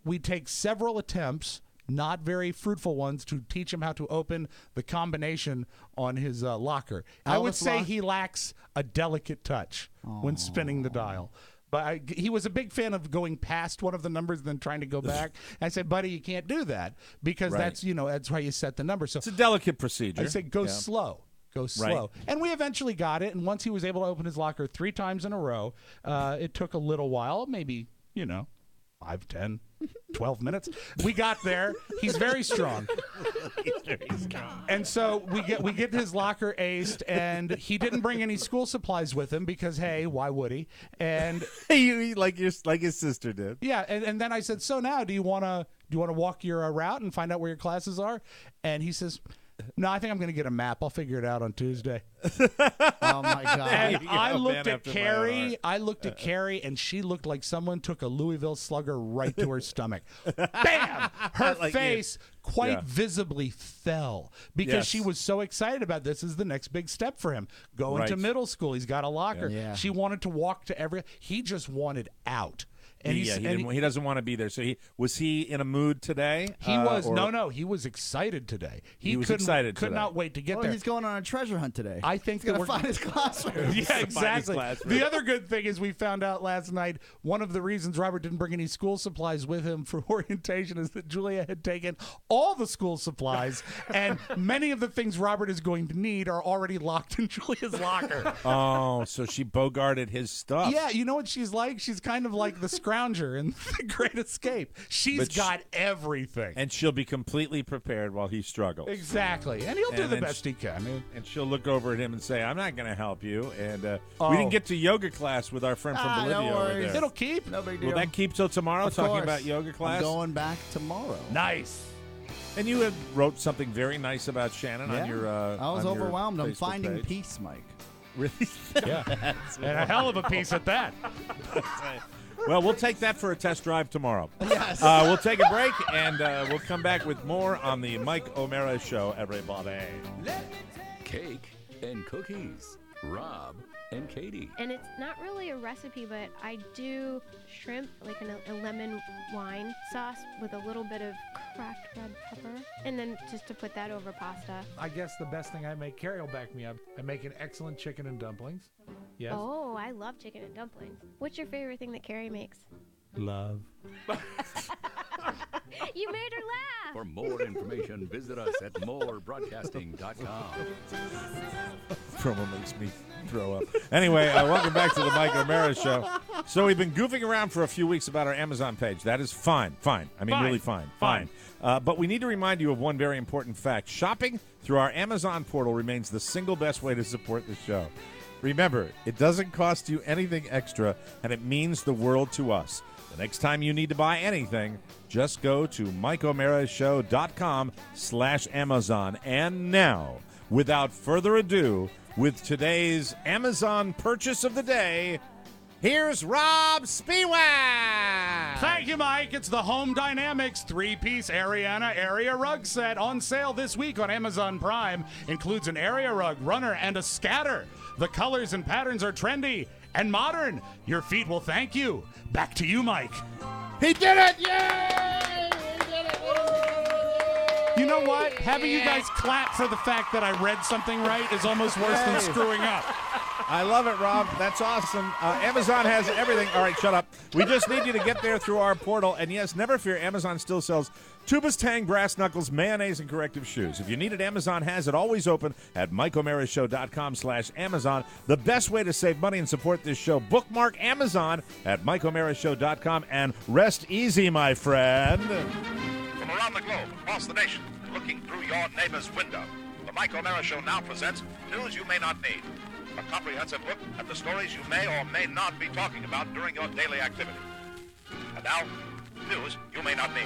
Speaker 3: we take several attempts, not very fruitful ones, to teach him how to open the combination on his locker. I would
Speaker 4: Elvis
Speaker 3: say
Speaker 4: lock?
Speaker 3: he lacks a delicate touch when spinning the dial. But he was a big fan of going past one of the numbers and then trying to go back. I said, buddy, you can't do that because
Speaker 2: Right.
Speaker 3: that's how you set the number. So
Speaker 2: it's a delicate procedure.
Speaker 3: I said, go
Speaker 2: Yeah.
Speaker 3: slow. Go
Speaker 2: Right.
Speaker 3: slow. And we eventually got it. And once he was able to open his locker 3 times in a row, it took a little while, maybe, 5, 10, 12 minutes. We got there. He's very strong. And so we get his locker aced, and he didn't bring any school supplies with him because, hey, why would he? And
Speaker 2: like his sister did.
Speaker 3: yeah, and then I said, so now do you want to walk your route and find out where your classes are? And he says, no, I think I'm going to get a map. I'll figure it out on Tuesday.
Speaker 4: Oh my God!
Speaker 3: And I
Speaker 2: man
Speaker 3: looked at
Speaker 2: after my own
Speaker 3: Carrie.
Speaker 2: heart.
Speaker 3: I looked at Carrie, and she looked like someone took a Louisville Slugger right to her stomach. Bam! Her
Speaker 2: Like
Speaker 3: face quite
Speaker 2: Yeah.
Speaker 3: visibly fell because
Speaker 2: Yes.
Speaker 3: she was so excited about this is the next big step for him. Going to
Speaker 2: Right.
Speaker 3: middle school, he's got a locker.
Speaker 4: Yeah.
Speaker 3: She wanted to walk to every. He just wanted out. And
Speaker 2: He doesn't want to be there. So was he in a mood today?
Speaker 3: He was
Speaker 2: or-
Speaker 3: no. He was excited today.
Speaker 2: He was
Speaker 3: couldn't-
Speaker 2: excited
Speaker 3: Could
Speaker 2: today.
Speaker 3: not wait to get
Speaker 4: Well,
Speaker 3: there.
Speaker 4: he's going on a treasure hunt today.
Speaker 3: I think
Speaker 4: he's
Speaker 3: that
Speaker 4: gonna
Speaker 3: we're
Speaker 4: find his classroom.
Speaker 3: Yeah, exactly.
Speaker 2: classroom.
Speaker 3: The other good thing is we found out last night one of the reasons Robert didn't bring any school supplies with him for orientation is that Julia had taken all the school supplies, and many of the things Robert is going to need are already locked in Julia's locker.
Speaker 2: Oh, so she bogarted his stuff.
Speaker 3: Yeah, you know what she's like? She's kind of like the scrounger in The Great Escape. She's
Speaker 2: But
Speaker 3: got everything.
Speaker 2: And she'll be completely prepared while he struggles.
Speaker 3: Exactly. And he'll do
Speaker 2: And
Speaker 3: the
Speaker 2: then
Speaker 3: best he can.
Speaker 2: And she'll look over at him and say, I'm not going to help you. And
Speaker 3: Oh.
Speaker 2: we didn't get to yoga class with our friend from Bolivia
Speaker 4: no
Speaker 2: over
Speaker 4: worries.
Speaker 2: there.
Speaker 3: It'll keep.
Speaker 4: No big deal.
Speaker 2: Will that keep till tomorrow,
Speaker 4: Of
Speaker 2: talking
Speaker 4: course.
Speaker 2: about yoga class?
Speaker 4: I'm going back tomorrow.
Speaker 3: Nice.
Speaker 2: And you had wrote something very nice about Shannon on your
Speaker 4: I was
Speaker 2: on your
Speaker 4: overwhelmed. I'm
Speaker 2: Facebook
Speaker 4: finding
Speaker 2: page.
Speaker 4: peace, Mike.
Speaker 2: Really?
Speaker 3: Yeah. And a hell of a piece at that.
Speaker 2: Well, we'll take that for a test drive tomorrow.
Speaker 4: Yes.
Speaker 2: We'll take a break, and we'll come back with more on the Mike O'Mara Show, everybody.
Speaker 1: Cake and cookies. Rob, and Katie.
Speaker 15: And it's not really a recipe, but I do shrimp, like a lemon wine sauce with a little bit of cracked red pepper. And then just to put that over pasta.
Speaker 3: I guess the best thing I make, Carrie will back me up. I make an excellent chicken and dumplings. Yes.
Speaker 15: Oh, I love chicken and dumplings. What's your favorite thing that Carrie makes?
Speaker 3: Love.
Speaker 15: You made her laugh.
Speaker 1: For more information, visit us at morebroadcasting.com.
Speaker 2: Promo makes me throw up. Anyway, welcome back to the Mike O'Mara Show. So we've been goofing around for a few weeks about our Amazon page. That is fine. I mean, really fine. But we need to remind you of one very important fact. Shopping through our Amazon portal remains the single best way to support the show. Remember, it doesn't cost you anything extra, and it means the world to us. The next time you need to buy anything, just go to MikeO'MaraShow.com/Amazon. And now, without further ado, with today's Amazon purchase of the day, here's Rob Spiewak.
Speaker 3: Thank you, Mike. It's the Home Dynamics 3-piece Ariana area rug set on sale this week on Amazon Prime. Includes an area rug, runner, and a scatter. The colors and patterns are trendy and modern. Your feet will thank you. Back to you, Mike.
Speaker 2: He did it! Yay! He did it!
Speaker 3: You know what? Having you guys clap for the fact that I read something right is almost worse than screwing up.
Speaker 2: I love it, Rob. That's awesome. Amazon has everything. All right, shut up. We just need you to get there through our portal. And yes, never fear, Amazon still sells Tubas, Tang, Brass Knuckles, mayonnaise, and corrective shoes. If you need it, Amazon has it always open at MikeO'MaraShow.com/Amazon. The best way to save money and support this show, bookmark Amazon at MikeO'MaraShow.com and rest easy, my friend.
Speaker 16: From around the globe, across the nation, looking through your neighbor's window, the Mike O'Mara Show now presents News You May Not Need. A comprehensive look at the stories you may or may not be talking about during your daily activity. And now, news you may not need.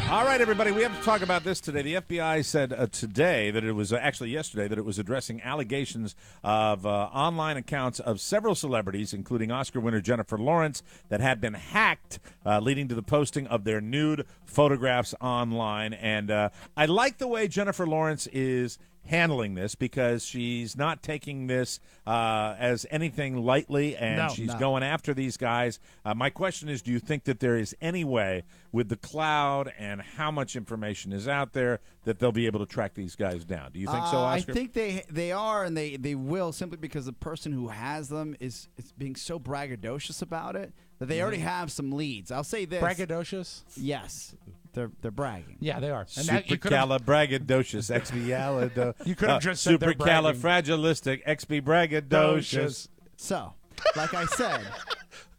Speaker 2: All right, everybody, we have to talk about this today. The FBI said today that it was actually yesterday that it was addressing allegations of online accounts of several celebrities, including Oscar winner Jennifer Lawrence, that had been hacked, leading to the posting of their nude photographs online. And I like the way Jennifer Lawrence is handling this because she's not taking this as anything lightly, and she's going after these guys. My question is, do you think that there is any way with the cloud and how much information is out there that they'll be able to track these guys down? Do you think so, Oscar?
Speaker 4: I think they are, and they will, simply because the person who has them is being so braggadocious about it that they already have some leads. I'll say this.
Speaker 3: Braggadocious?
Speaker 4: Yes. They're bragging.
Speaker 3: Yeah, they are.
Speaker 2: Supercalifragilistic, expialidocious.
Speaker 3: You could have just said they're bragging.
Speaker 2: Supercalifragilistic, expibraggadocious.
Speaker 4: So, like I said,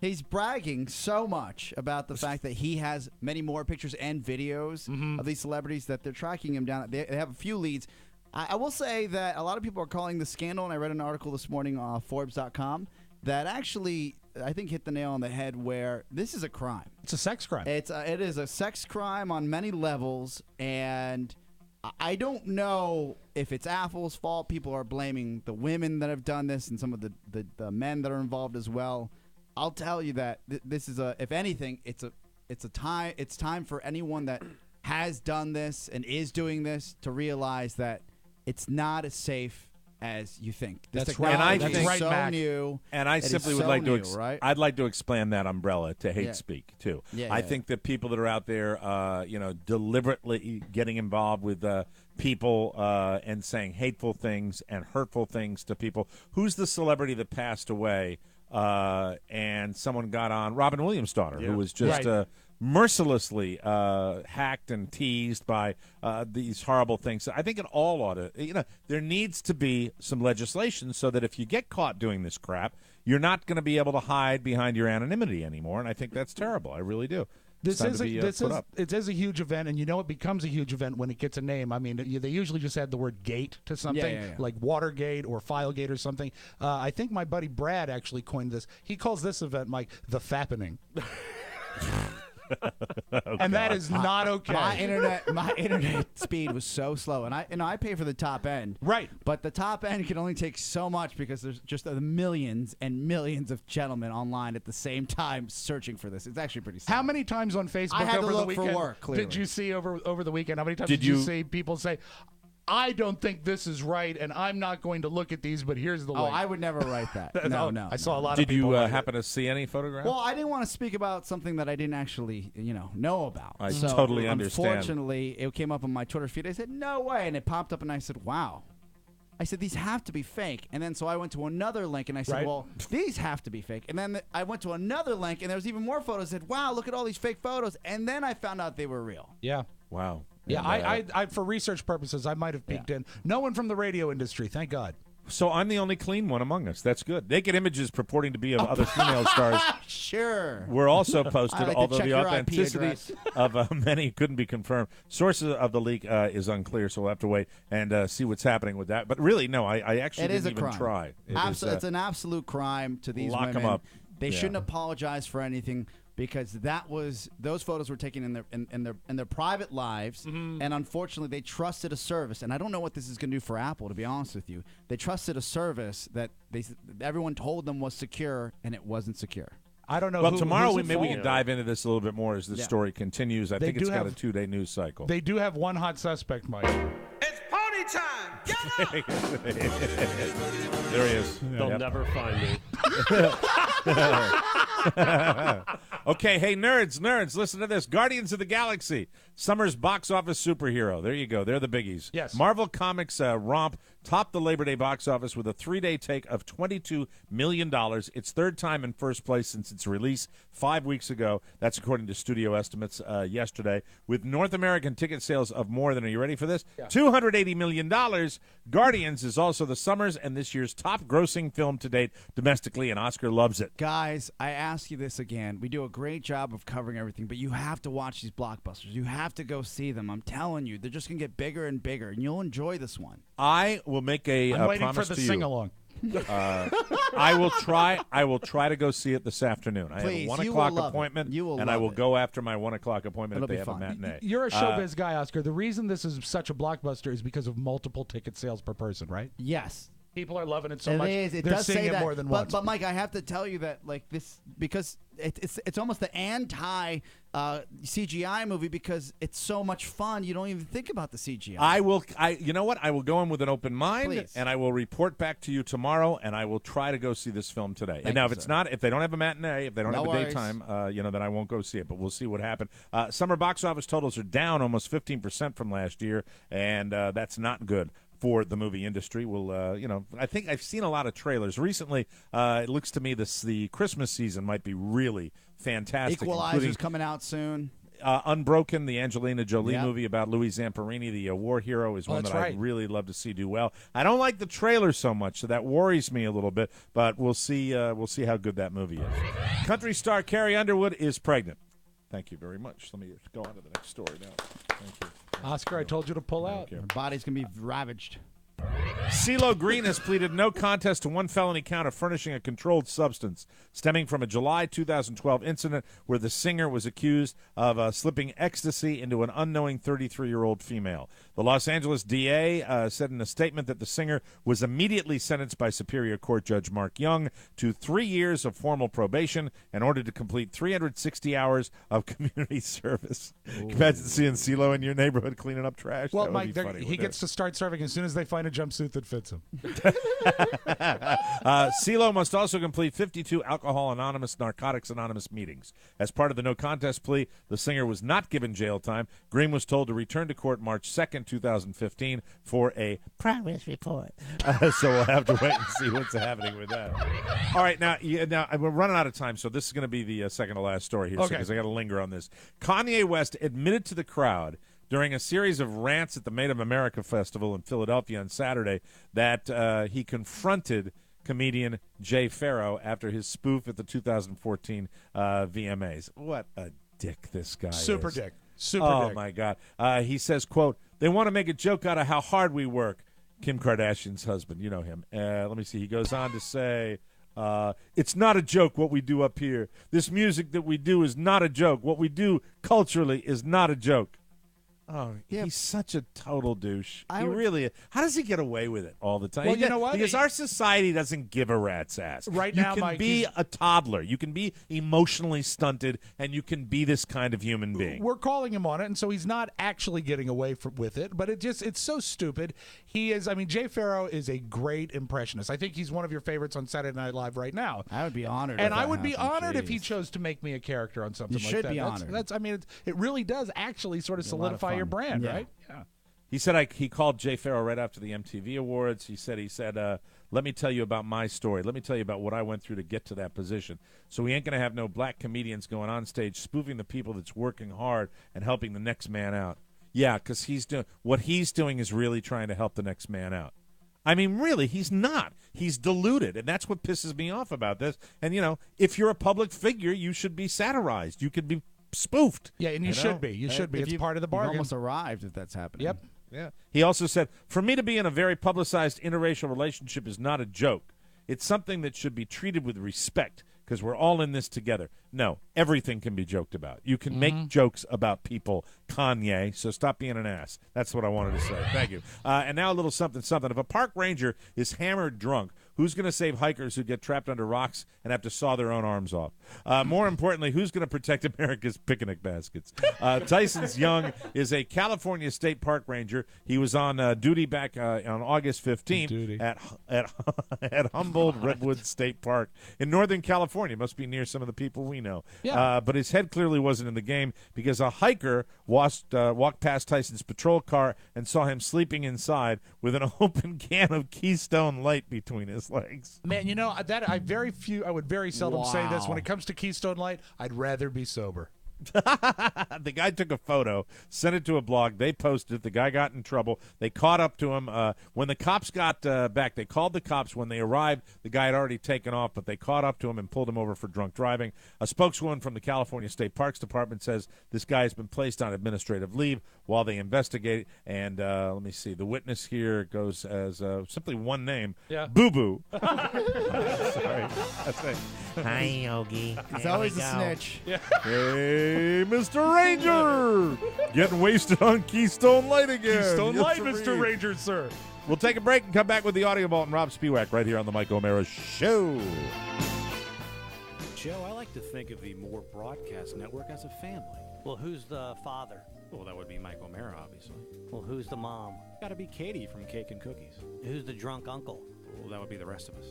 Speaker 4: he's bragging so much about the fact that he has many more pictures and videos of these celebrities that they're tracking him down. They have a few leads. I will say that a lot of people are calling the scandal, and I read an article this morning on Forbes.com that actually, I think, hit the nail on the head where this is a crime.
Speaker 3: It's a sex crime.
Speaker 4: It is a sex crime on many levels, and I don't know if it's Apple's fault. People are blaming the women that have done this and some of the men that are involved as well. I'll tell you that this is if anything, it's time for anyone that has done this and is doing this to realize that it's not as safe as you think.
Speaker 3: That's right. And I think
Speaker 4: so
Speaker 3: Mac.
Speaker 4: new.
Speaker 2: And I simply would like to I'd like to expand that umbrella to hate speak too. I think that people that are out there, deliberately getting involved with people and saying hateful things and hurtful things to people. Who's the celebrity that passed away? And someone got on Robin Williams' daughter, who was just mercilessly hacked and teased by these horrible things. I think it all ought to, there needs to be some legislation so that if you get caught doing this crap, you're not going to be able to hide behind your anonymity anymore. And I think that's terrible. I really do.
Speaker 3: It is a huge event, and it becomes a huge event when it gets a name. I mean, they usually just add the word gate to something, like Watergate or Filegate or something. I think my buddy Brad actually coined this. He calls this event, Mike, the fappening. And that is not okay.
Speaker 4: My internet speed was so slow, and I pay for the top end.
Speaker 3: Right.
Speaker 4: But the top end can only take so much because there's just the millions and millions of gentlemen online at the same time searching for this. It's actually pretty sad.
Speaker 3: How many times on Facebook
Speaker 4: I had
Speaker 3: over
Speaker 4: to
Speaker 3: the
Speaker 4: look
Speaker 3: weekend
Speaker 4: for work, clearly.
Speaker 3: did you see over the weekend? How many times did you see people say, I don't think this is right, and I'm not going to look at these, but here's the link.
Speaker 4: I would never write that. No.
Speaker 3: I saw a lot of
Speaker 17: Did
Speaker 3: people
Speaker 17: you
Speaker 3: write
Speaker 17: happen to see any photographs?
Speaker 4: Well, I didn't want to speak about something that I didn't actually, know about.
Speaker 17: I totally understand.
Speaker 4: Unfortunately, it came up on my Twitter feed. I said, no way. And it popped up, and I said, wow. I said, these have to be fake. And then so I went to another link, and I said, well, these have to be fake. And then I went to another link, and there was even more photos. I said, wow, look at all these fake photos. And then I found out they were real.
Speaker 3: Yeah.
Speaker 17: Wow.
Speaker 3: Yeah, I for research purposes, I might have peeked in. No one from the radio industry, thank God.
Speaker 17: So I'm the only clean one among us. That's good. Naked images purporting to be of other female stars.
Speaker 4: Sure.
Speaker 17: Were also posted,
Speaker 4: like
Speaker 17: although the
Speaker 4: your
Speaker 17: authenticity of many couldn't be confirmed. Sources of the leak is unclear, so we'll have to wait and see what's happening with that. But really, no, I actually didn't even try.
Speaker 4: It's an absolute crime to these women.
Speaker 17: Lock them up.
Speaker 4: They shouldn't apologize for anything. Because those photos were taken in their private lives, and unfortunately they trusted a service. And I don't know what this is going to do for Apple, to be honest with you. They trusted a service that everyone told them was secure, and it wasn't secure.
Speaker 3: I don't know.
Speaker 17: Well, tomorrow maybe we can dive into this a little bit more as the story continues. I
Speaker 3: They
Speaker 17: think it's
Speaker 3: do
Speaker 17: got
Speaker 3: have-
Speaker 17: a 2-day news cycle.
Speaker 3: They do have one hot suspect, Mike.
Speaker 18: It's pony time! Get up!
Speaker 17: There he is.
Speaker 19: They'll never find me.
Speaker 17: Okay, hey, nerds, listen to this. Guardians of the Galaxy, summer's box office superhero. There you go. They're the biggies.
Speaker 3: Yes.
Speaker 17: Marvel Comics romp topped the Labor Day box office with a 3-day take of $22 million. Its third time in first place since its release 5 weeks ago. That's according to studio estimates yesterday. With North American ticket sales of more than, are you ready for this? Yeah. $280 million. Guardians is also the summer's and this year's top grossing film to date domestically, and Oscar loves it.
Speaker 4: Guys, I ask you this again. We do a great job of covering everything, but you have to watch these blockbusters. You have to go see them. I'm telling you, they're just going to get bigger and bigger, and you'll enjoy this one.
Speaker 17: I will make a
Speaker 3: I'm waiting
Speaker 17: promise
Speaker 3: for the
Speaker 17: to you.
Speaker 3: sing-along.
Speaker 17: I will try to go see it this afternoon. I
Speaker 4: Please,
Speaker 17: have a 1
Speaker 4: you
Speaker 17: o'clock
Speaker 4: will love
Speaker 17: appointment,
Speaker 4: it. You will
Speaker 17: and I
Speaker 4: love
Speaker 17: will
Speaker 4: it.
Speaker 17: go after my 1 o'clock appointment
Speaker 4: It'll
Speaker 17: if they
Speaker 4: be
Speaker 17: have
Speaker 4: fun.
Speaker 17: a matinee.
Speaker 3: You're a showbiz guy, Oscar. The reason this is such a blockbuster is because of multiple ticket sales per person, right?
Speaker 4: Yes.
Speaker 3: People are loving it so
Speaker 4: It
Speaker 3: much.
Speaker 4: is. It
Speaker 3: They're
Speaker 4: does
Speaker 3: seeing
Speaker 4: say
Speaker 3: it
Speaker 4: that.
Speaker 3: more than once.
Speaker 4: But Mike, I have to tell you that this because it's almost the anti CGI movie because it's so much fun. You don't even think about the CGI.
Speaker 17: You know what? I will go in with an open mind,
Speaker 4: Please.
Speaker 17: and I will report back to you tomorrow, and I will try to go see this film today. And now, if they don't have a matinee, if they don't have a daytime, then I won't go see it. But we'll see what happens. Summer box office totals are down almost 15% from last year, and that's not good for the movie industry. We'll, I think I've seen a lot of trailers recently. It looks to me the Christmas season might be really fantastic.
Speaker 4: Equalizer's coming out soon.
Speaker 17: Unbroken, the Angelina Jolie
Speaker 4: Yep.
Speaker 17: movie about Louis Zamperini, the war hero, is one
Speaker 3: that's
Speaker 17: that
Speaker 3: right.
Speaker 17: I'd really love to see do well. I don't like the trailer so much, so that worries me a little bit. But we'll see. We'll see how good that movie is. Country star Carrie Underwood is pregnant. Thank you very much. Let me go on to the next story now. Thank you.
Speaker 3: Oscar, I told you to pull out.
Speaker 4: Her body's going to be ravaged.
Speaker 17: Ceelo Green has pleaded no contest to one felony count of furnishing a controlled substance stemming from a July 2012 incident where the singer was accused of slipping ecstasy into an unknowing 33-year-old female. The Los Angeles DA said in a statement that the singer was immediately sentenced by Superior Court Judge Mark Young to 3 years of formal probation and ordered to complete 360 hours of community service. Can you imagine seeing Ceelo in your neighborhood cleaning up trash?
Speaker 3: Well,
Speaker 17: That would
Speaker 3: Mike,
Speaker 17: be funny,
Speaker 3: he
Speaker 17: wouldn't
Speaker 3: gets to start serving as soon as they find a jumpsuit that fits him.
Speaker 17: Ceelo must also complete 52 Alcohol Anonymous, Narcotics Anonymous meetings. As part of the no contest plea, the singer was not given jail time. Green was told to return to court March 2nd, 2015 for a progress report. So we'll have to wait and see what's happening with that. All right, now we're running out of time, so this is going to be the second to last story here,
Speaker 3: Okay.
Speaker 17: because I got to linger on this. Kanye West admitted to the crowd during a series of rants at the Made of America Festival in Philadelphia on Saturday that he confronted comedian Jay Farrow after his spoof at the 2014 VMAs. What a dick this guy
Speaker 3: Super
Speaker 17: is.
Speaker 3: dick. Super
Speaker 17: Oh,
Speaker 3: dick.
Speaker 17: my God. He says, quote, "They want to make a joke out of how hard we work." Kim Kardashian's husband, you know him. Let me see. He goes on to say, it's not a joke what we do up here. This music that we do is not a joke. What we do culturally is not a joke. Oh, he's such a total douche.
Speaker 4: I
Speaker 17: He
Speaker 4: would-
Speaker 17: really. How does he get away with it all the time?
Speaker 3: Well, you know what?
Speaker 17: Because our society doesn't give a rat's ass.
Speaker 3: Right
Speaker 17: you
Speaker 3: now,
Speaker 17: can
Speaker 3: Mike,
Speaker 17: be
Speaker 3: he's-
Speaker 17: a toddler. You can be emotionally stunted, and you can be this kind of human being.
Speaker 3: We're calling him on it, and so he's not actually getting away with it. But it's so stupid. He is. I mean, Jay Farrow is a great impressionist. I think he's one of your favorites on Saturday Night Live right now.
Speaker 4: I would be honored.
Speaker 3: And
Speaker 4: if
Speaker 3: I
Speaker 4: that
Speaker 3: would be
Speaker 4: happened.
Speaker 3: honored if he
Speaker 4: Jeez.
Speaker 3: chose to make me a character on something
Speaker 4: You
Speaker 3: like
Speaker 4: should
Speaker 3: that.
Speaker 4: be
Speaker 3: That's-
Speaker 4: honored.
Speaker 3: That's. I mean, it really does actually sort of
Speaker 4: Be a lot of
Speaker 3: solidify your
Speaker 4: fun.
Speaker 3: brand,
Speaker 4: Yeah.
Speaker 3: right? Yeah.
Speaker 17: He said he called Jay Farrow right after the MTV Awards. He said, let me tell you about my story. Let me tell you about what I went through to get to that position. So we ain't going to have no black comedians going on stage spoofing the people that's working hard and helping the next man out. Yeah, because what he's doing is really trying to help the next man out. I mean, really, he's not. He's deluded, and that's what pisses me off about this. And, if you're a public figure, you should be satirized. You could be spoofed.
Speaker 3: Yeah, and you should be. You should be. It's part of the bargain.
Speaker 4: You've almost arrived if that's happening.
Speaker 3: Yep.
Speaker 17: Yeah. He also said, for me to be in a very publicized interracial relationship is not a joke. It's something that should be treated with respect because we're all in this together. No, everything can be joked about. You can make jokes about people, Kanye, so stop being an ass. That's what I wanted to say. Thank you. And now a little something. If a park ranger is hammered drunk, who's going to save hikers who get trapped under rocks and have to saw their own arms off? More importantly, who's going to protect America's picnic baskets? Tyson's Young is a California state park ranger. He was on duty back on August 15th at Humboldt Redwood State Park in Northern California. Must be near some of the people we know.
Speaker 3: Yeah.
Speaker 17: But his head clearly wasn't in the game because a hiker walked past Tyson's patrol car and saw him sleeping inside with an open can of Keystone Light between his legs.
Speaker 3: Man, I would very seldom say this.
Speaker 4: Wow.
Speaker 3: When it comes to Keystone Light, I'd rather be sober.
Speaker 17: The guy took a photo, sent it to a blog. They posted it. The guy got in trouble. They caught up to him. When the cops got back, they called the cops. When they arrived, the guy had already taken off, but they caught up to him and pulled him over for drunk driving. A spokeswoman from the California State Parks Department says this guy has been placed on administrative leave while they investigate. And let me see. The witness here goes as simply one name.
Speaker 3: Yeah.
Speaker 17: Boo Boo. Sorry. That's it. Hi, Yogi.
Speaker 4: It's always a snitch.
Speaker 3: Yeah.
Speaker 17: Hey, Mr. Ranger! Getting wasted on Keystone Light again.
Speaker 3: Keystone
Speaker 17: Yes,
Speaker 3: Light,
Speaker 17: sirree.
Speaker 3: Mr. Ranger, sir.
Speaker 17: We'll take a break and come back with the Audio Vault and Rob Spiewak right here on the Mike O'Mara Show.
Speaker 19: Joe, I like to think of the More Broadcast Network as a family.
Speaker 20: Well, who's the father?
Speaker 19: Well, that would be Mike O'Mara, obviously.
Speaker 20: Well, who's the mom?
Speaker 19: Gotta be Katie from Cake and Cookies.
Speaker 20: Who's the drunk uncle?
Speaker 19: Well, that would be the rest of us.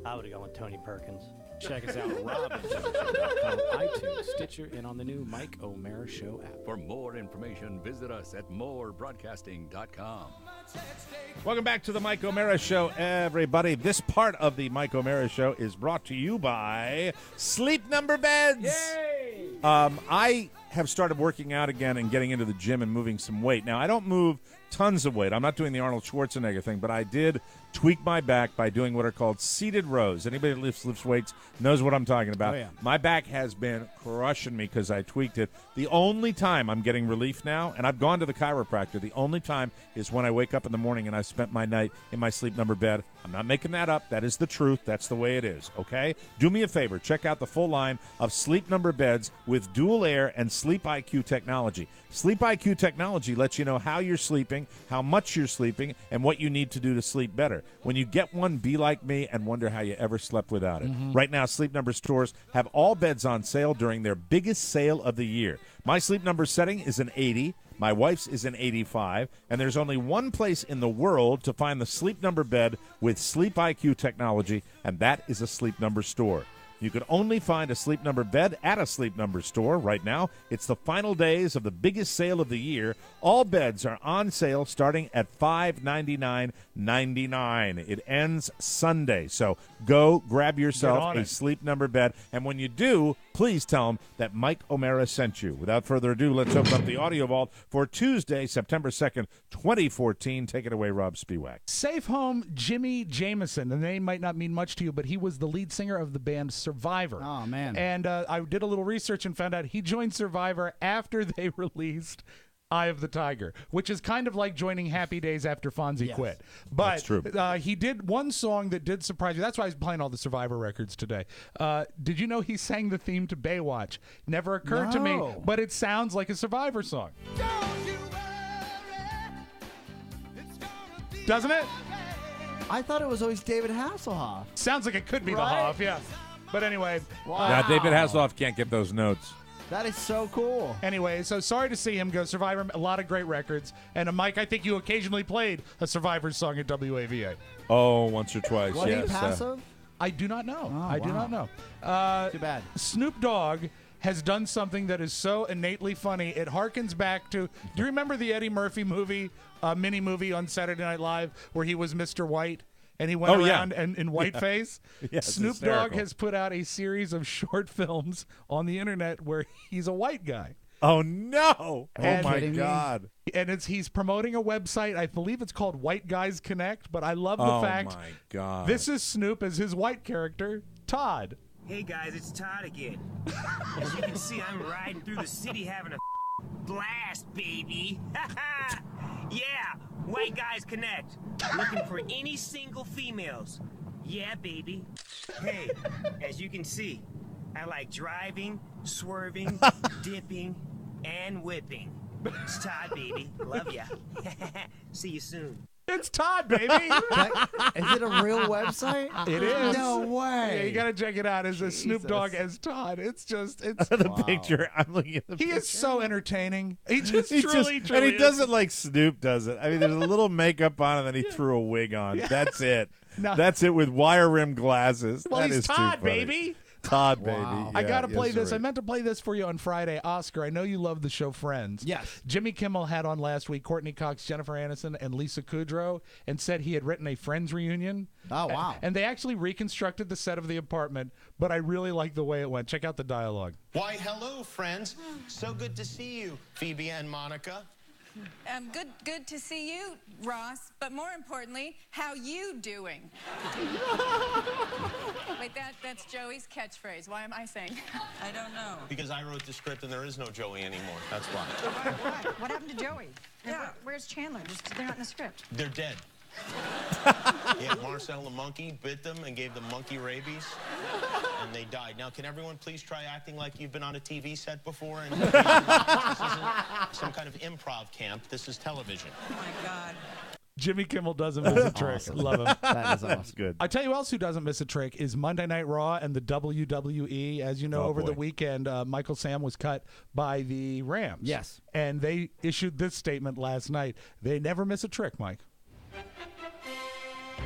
Speaker 20: I would have gone with Tony Perkins.
Speaker 19: Check us out at RobandJoeShow.com, iTunes, Stitcher, and on the new Mike O'Mara Show app.
Speaker 1: For more information, visit us at morebroadcasting.com.
Speaker 17: Welcome back to the Mike O'Mara Show, everybody. This part of the Mike O'Mara Show is brought to you by Sleep Number Beds.
Speaker 3: Yay!
Speaker 17: I have started working out again and getting into the gym and moving some weight. Now, I don't move tons of weight. I'm not doing the Arnold Schwarzenegger thing, but I did tweak my back by doing what are called seated rows. Anybody that lifts weights knows what I'm talking about.
Speaker 4: Oh, yeah.
Speaker 17: My back has been crushing me because I tweaked it. The only time I'm getting relief now, and I've gone to the chiropractor, the only time is when I wake up in the morning and I spent my night in my Sleep Number bed. I'm not making that up. That is the truth. That's the way it is, okay? Do me a favor. Check out the full line of Sleep Number beds with dual air and Sleep IQ technology. Sleep IQ technology lets you know how you're sleeping, how much you're sleeping, and what you need to do to sleep better. When you get one, be like me and wonder how you ever slept without it. Right now, Sleep Number stores have all beds on sale during their biggest sale of the year. My Sleep Number setting is an 80. My wife's is an 85, and there's only one place in the world to find the Sleep Number bed with Sleep IQ technology, and that is a Sleep Number store. You can only find a Sleep Number bed at a Sleep Number store right now. It's the final days of the biggest sale of the year. All beds are on sale starting at $599.99. It ends Sunday. So go grab yourself a Sleep Number bed. And when you do, please tell them that Mike O'Mara sent you. Without further ado, let's open up the Audio Vault for Tuesday, September 2nd, 2014. Take it away, Rob Spiewak.
Speaker 3: Safe Home Jimmy Jameson. The name might not mean much to you, but he was the lead singer of the band Survivor.
Speaker 4: Oh, man.
Speaker 3: And I did a little research and found out he joined Survivor after they released Eye of the Tiger, which is kind of like joining Happy Days after Fonzie quit. But
Speaker 17: That's true.
Speaker 3: He did one song that did surprise me. That's why I was playing all the Survivor records today. Did you know he sang the theme to Baywatch? Never occurred to me,
Speaker 4: No.
Speaker 3: but it sounds like a Survivor song. Doesn't it?
Speaker 4: I thought it was always David Hasselhoff.
Speaker 3: Sounds like it could be
Speaker 4: Right?
Speaker 3: the Hoff, yeah. But anyway.
Speaker 17: Now, David Hasselhoff can't get those notes.
Speaker 4: That is so cool.
Speaker 3: Anyway, so sorry to see him go. Survivor, a lot of great records. And Mike, I think you occasionally played a Survivor song at WAVA.
Speaker 17: Oh, once or twice,
Speaker 4: Was
Speaker 17: yes.
Speaker 4: he passive?
Speaker 3: I do not know.
Speaker 4: Oh,
Speaker 3: I do
Speaker 4: wow.
Speaker 3: not know.
Speaker 4: Too bad.
Speaker 3: Snoop Dogg has done something that is so innately funny. It harkens back to, do you remember the Eddie Murphy movie, mini movie on Saturday Night Live where he was Mr. White? And he went around and in whiteface.
Speaker 17: Yes,
Speaker 3: Snoop
Speaker 17: hysterical.
Speaker 3: Dogg has put out a series of short films on the internet where he's a white guy.
Speaker 17: Oh, no.
Speaker 3: And-
Speaker 17: Oh, my
Speaker 3: Kidding me?
Speaker 17: God.
Speaker 3: And he's promoting a website. I believe it's called White Guys Connect. But I love the
Speaker 17: Oh,
Speaker 3: fact
Speaker 17: my God.
Speaker 3: this is Snoop as his white character, Todd.
Speaker 21: Hey guys, it's Todd again. As you can see, I'm riding through the city having a blast, baby. Yeah, White Guys Connect. Looking for any single females. Yeah, baby. Hey, as you can see, I like driving, swerving, dipping, and whipping. It's Todd, baby. Love ya. See you soon.
Speaker 3: It's Todd, baby.
Speaker 4: Is it a real website?
Speaker 3: It is.
Speaker 4: No way.
Speaker 3: Yeah, you got to check it out. It's a Snoop Dogg as Todd. It's
Speaker 17: The picture. I'm looking at the
Speaker 3: He
Speaker 17: picture.
Speaker 3: is so entertaining. He just
Speaker 17: He
Speaker 3: truly,
Speaker 17: just-
Speaker 3: truly
Speaker 17: and he
Speaker 3: is.
Speaker 17: does it like Snoop does it. I mean, there's a little makeup on, and then he threw a wig on. That's it.
Speaker 3: No.
Speaker 17: That's it with wire rim glasses.
Speaker 3: Well,
Speaker 17: That
Speaker 3: he's
Speaker 17: is too
Speaker 3: Todd,
Speaker 17: funny.
Speaker 3: baby.
Speaker 17: Todd, baby.
Speaker 3: I
Speaker 17: Yeah,
Speaker 3: got to play
Speaker 17: yes,
Speaker 3: this.
Speaker 17: sir.
Speaker 3: I meant to play this for you on Friday. Oscar, I know you love the show Friends.
Speaker 4: Yes.
Speaker 3: Jimmy Kimmel had on last week Courtney Cox, Jennifer Aniston, and Lisa Kudrow and said he had written a Friends reunion.
Speaker 4: Oh, wow.
Speaker 3: And they actually reconstructed the set of the apartment, but I really like the way it went. Check out the dialogue.
Speaker 22: Why, hello, friends. So good to see you, Phoebe and Monica.
Speaker 23: Good to see you, Ross. But more importantly, how you doing? Wait, that's Joey's catchphrase. Why am I saying? I don't know.
Speaker 22: Because I wrote the script and there is no Joey anymore. That's why.
Speaker 24: What happened to Joey? Yeah. Where's Chandler? They're not in the script.
Speaker 22: They're dead. Yeah, Marcel the monkey bit them and gave them monkey rabies, and they died. Now, can everyone please try acting like you've been on a TV set before? And this isn't some kind of improv camp. This is television.
Speaker 24: Oh, my God.
Speaker 3: Jimmy Kimmel doesn't miss a trick.
Speaker 4: Awesome.
Speaker 3: Love him.
Speaker 4: That is awesome.
Speaker 17: That's good.
Speaker 3: I tell you who else who doesn't miss a trick is Monday Night Raw and the WWE. As you know, over the
Speaker 17: boy.
Speaker 3: weekend, Michael Sam was cut by the Rams.
Speaker 4: Yes.
Speaker 3: And they issued this statement last night. They never miss a trick, Mike.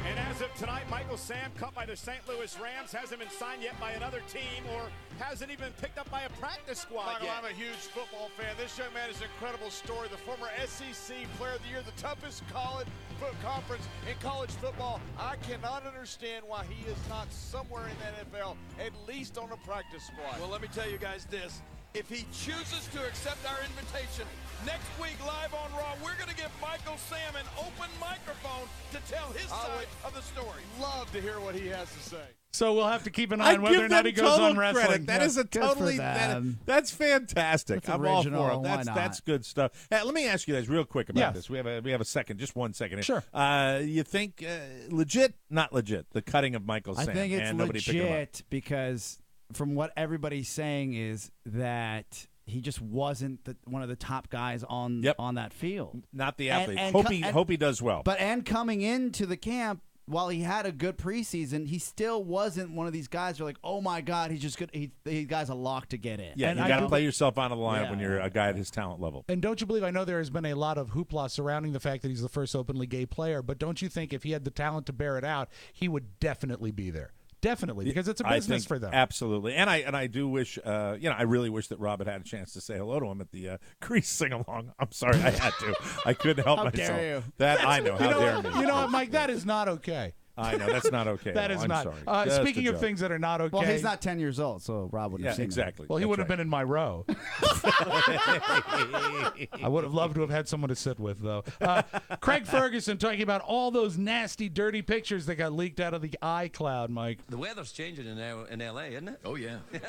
Speaker 25: And as of tonight, Michael Sam, cut by the St. Louis Rams, hasn't been signed yet by another team or hasn't even picked up by a practice squad
Speaker 26: Michael,
Speaker 25: yet.
Speaker 26: I'm a huge football fan. This young man is an incredible story. The former SEC Player of the Year, the toughest college conference in college football. I cannot understand why he is not somewhere in the NFL, at least on a practice squad. Well, let me tell you guys this. If he chooses to accept our invitation, next week live on Raw, we're going to give Michael Sam an open microphone to tell his side of the story. Love to hear what he has to say.
Speaker 3: So we'll have to keep an eye on whether
Speaker 17: give
Speaker 3: or not
Speaker 17: them
Speaker 3: he goes
Speaker 17: total
Speaker 3: on wrestling.
Speaker 17: credit. That is a
Speaker 4: Good for
Speaker 17: totally
Speaker 4: them.
Speaker 17: that's fantastic.
Speaker 4: That's
Speaker 17: I'm all
Speaker 4: original.
Speaker 17: for it.
Speaker 4: Why not?
Speaker 17: That's good stuff. Hey, let me ask you guys real quick about
Speaker 3: Yes.
Speaker 17: this. We have a second, just 1 second.
Speaker 3: Sure.
Speaker 17: You think legit? Not legit. The cutting of Michael
Speaker 4: I
Speaker 17: Sam
Speaker 4: think it's
Speaker 17: and nobody picking him up.
Speaker 4: legit because from what everybody's saying is that he just wasn't one of the top guys on that field.
Speaker 17: Not the
Speaker 4: And-
Speaker 17: athlete.
Speaker 4: and
Speaker 17: Hope he does well.
Speaker 4: But coming into the camp, while he had a good preseason, he still wasn't one of these guys who are like, oh my God, he's just good. He guy's a lock to get in.
Speaker 17: Yeah,
Speaker 3: And
Speaker 17: you
Speaker 3: I
Speaker 17: got to
Speaker 3: do-
Speaker 17: play yourself out of the lineup
Speaker 4: Yeah.
Speaker 17: when you're a guy at his talent level.
Speaker 3: And don't you believe, I know there has been a lot of hoopla surrounding the fact that he's the first openly gay player, but don't you think if he had the talent to bear it out, he would definitely be there? Definitely, because it's a
Speaker 17: I
Speaker 3: business
Speaker 17: think
Speaker 3: for them.
Speaker 17: Absolutely, and I do wish, I really wish that Rob had a chance to say hello to him at the Crease sing along. I'm sorry, I had to. I couldn't help
Speaker 4: How
Speaker 17: myself.
Speaker 4: dare you.
Speaker 17: That I know. How
Speaker 3: you know
Speaker 17: dare
Speaker 3: what,
Speaker 17: me?
Speaker 3: You know what, Mike? That is not okay.
Speaker 17: I know that's not okay.
Speaker 3: That
Speaker 17: No,
Speaker 3: is
Speaker 17: I'm
Speaker 3: not.
Speaker 17: sorry. Just
Speaker 3: Speaking
Speaker 17: a
Speaker 3: of
Speaker 17: joke.
Speaker 3: things that are not okay.
Speaker 4: Well, he's not 10 years old, so Rob wouldn't
Speaker 17: Yeah,
Speaker 4: have seen
Speaker 17: exactly.
Speaker 4: him.
Speaker 3: Well, he
Speaker 17: That's
Speaker 3: would have
Speaker 17: right.
Speaker 3: been in my row. I would have loved to have had someone to sit with, though. Craig Ferguson talking about all those nasty, dirty pictures that got leaked out of the iCloud, Mike.
Speaker 27: The weather's changing in L.A., isn't it? Oh, yeah. It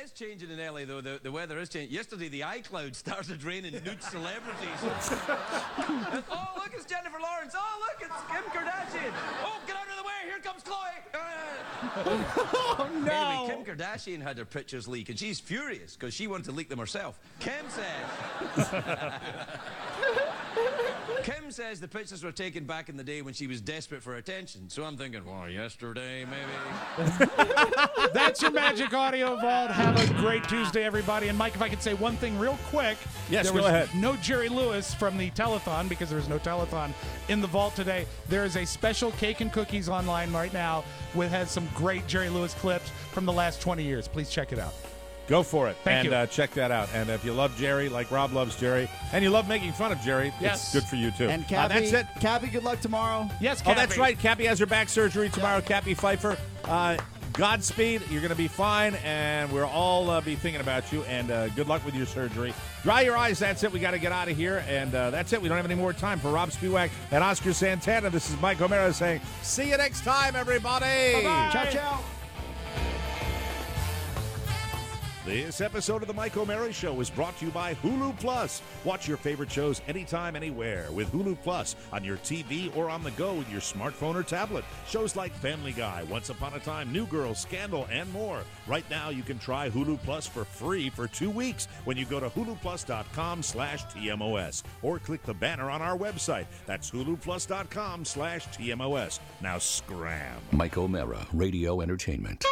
Speaker 27: is changing in L.A., though. The weather is changing. Yesterday, the iCloud started raining nude celebrities. Oh, look, it's Jennifer Lawrence. Oh, look, it's Kim Kardashian. Oh, get out of the way. Here comes Chloe.
Speaker 4: Oh, no.
Speaker 27: Anyway, Kim Kardashian had her pictures leaked, and she's furious because she wanted to leak them herself. Kim says... Kim says the pictures were taken back in the day when she was desperate for attention. So I'm thinking, well, yesterday, maybe.
Speaker 3: That's your Magic Audio Vault. Have a great Tuesday, everybody. And Mike, if I could say one thing real quick.
Speaker 17: Yes,
Speaker 3: there
Speaker 17: go
Speaker 3: was
Speaker 17: ahead.
Speaker 3: no Jerry Lewis from the telethon because there was no telethon in the vault today. There is a special cake and cookies online right now has some great Jerry Lewis clips from the last 20 years. Please check it out.
Speaker 17: Go for it.
Speaker 3: Thank
Speaker 17: and
Speaker 3: you.
Speaker 17: Check that out. And if you love Jerry, like Rob loves Jerry, and you love making fun of Jerry,
Speaker 3: Yes.
Speaker 17: it's good for you, too.
Speaker 4: And Cappy,
Speaker 17: that's it.
Speaker 4: Cappy, good luck tomorrow.
Speaker 3: Yes,
Speaker 17: Oh, that's right. Cappy has her back surgery tomorrow. Cappy Pfeiffer. Godspeed. You're going to be fine, and we'll all be thinking about you. And good luck with your surgery. Dry your eyes. That's it. We got to get out of here, and that's it. We don't have any more time. For Rob Spiewak and Oscar Santana, this is Mike O'Mara saying, see you next time, everybody.
Speaker 3: Bye-bye.
Speaker 4: Ciao, ciao.
Speaker 2: This episode of the Mike O'Mara Show is brought to you by Hulu Plus. Watch your favorite shows anytime, anywhere with Hulu Plus on your TV or on the go with your smartphone or tablet. Shows like Family Guy, Once Upon a Time, New Girl, Scandal, and more. Right now, you can try Hulu Plus for free for 2 weeks when you go to huluplus.com/TMOS or click the banner on our website. That's huluplus.com/TMOS. Now scram.
Speaker 1: Mike O'Mara, Radio Entertainment.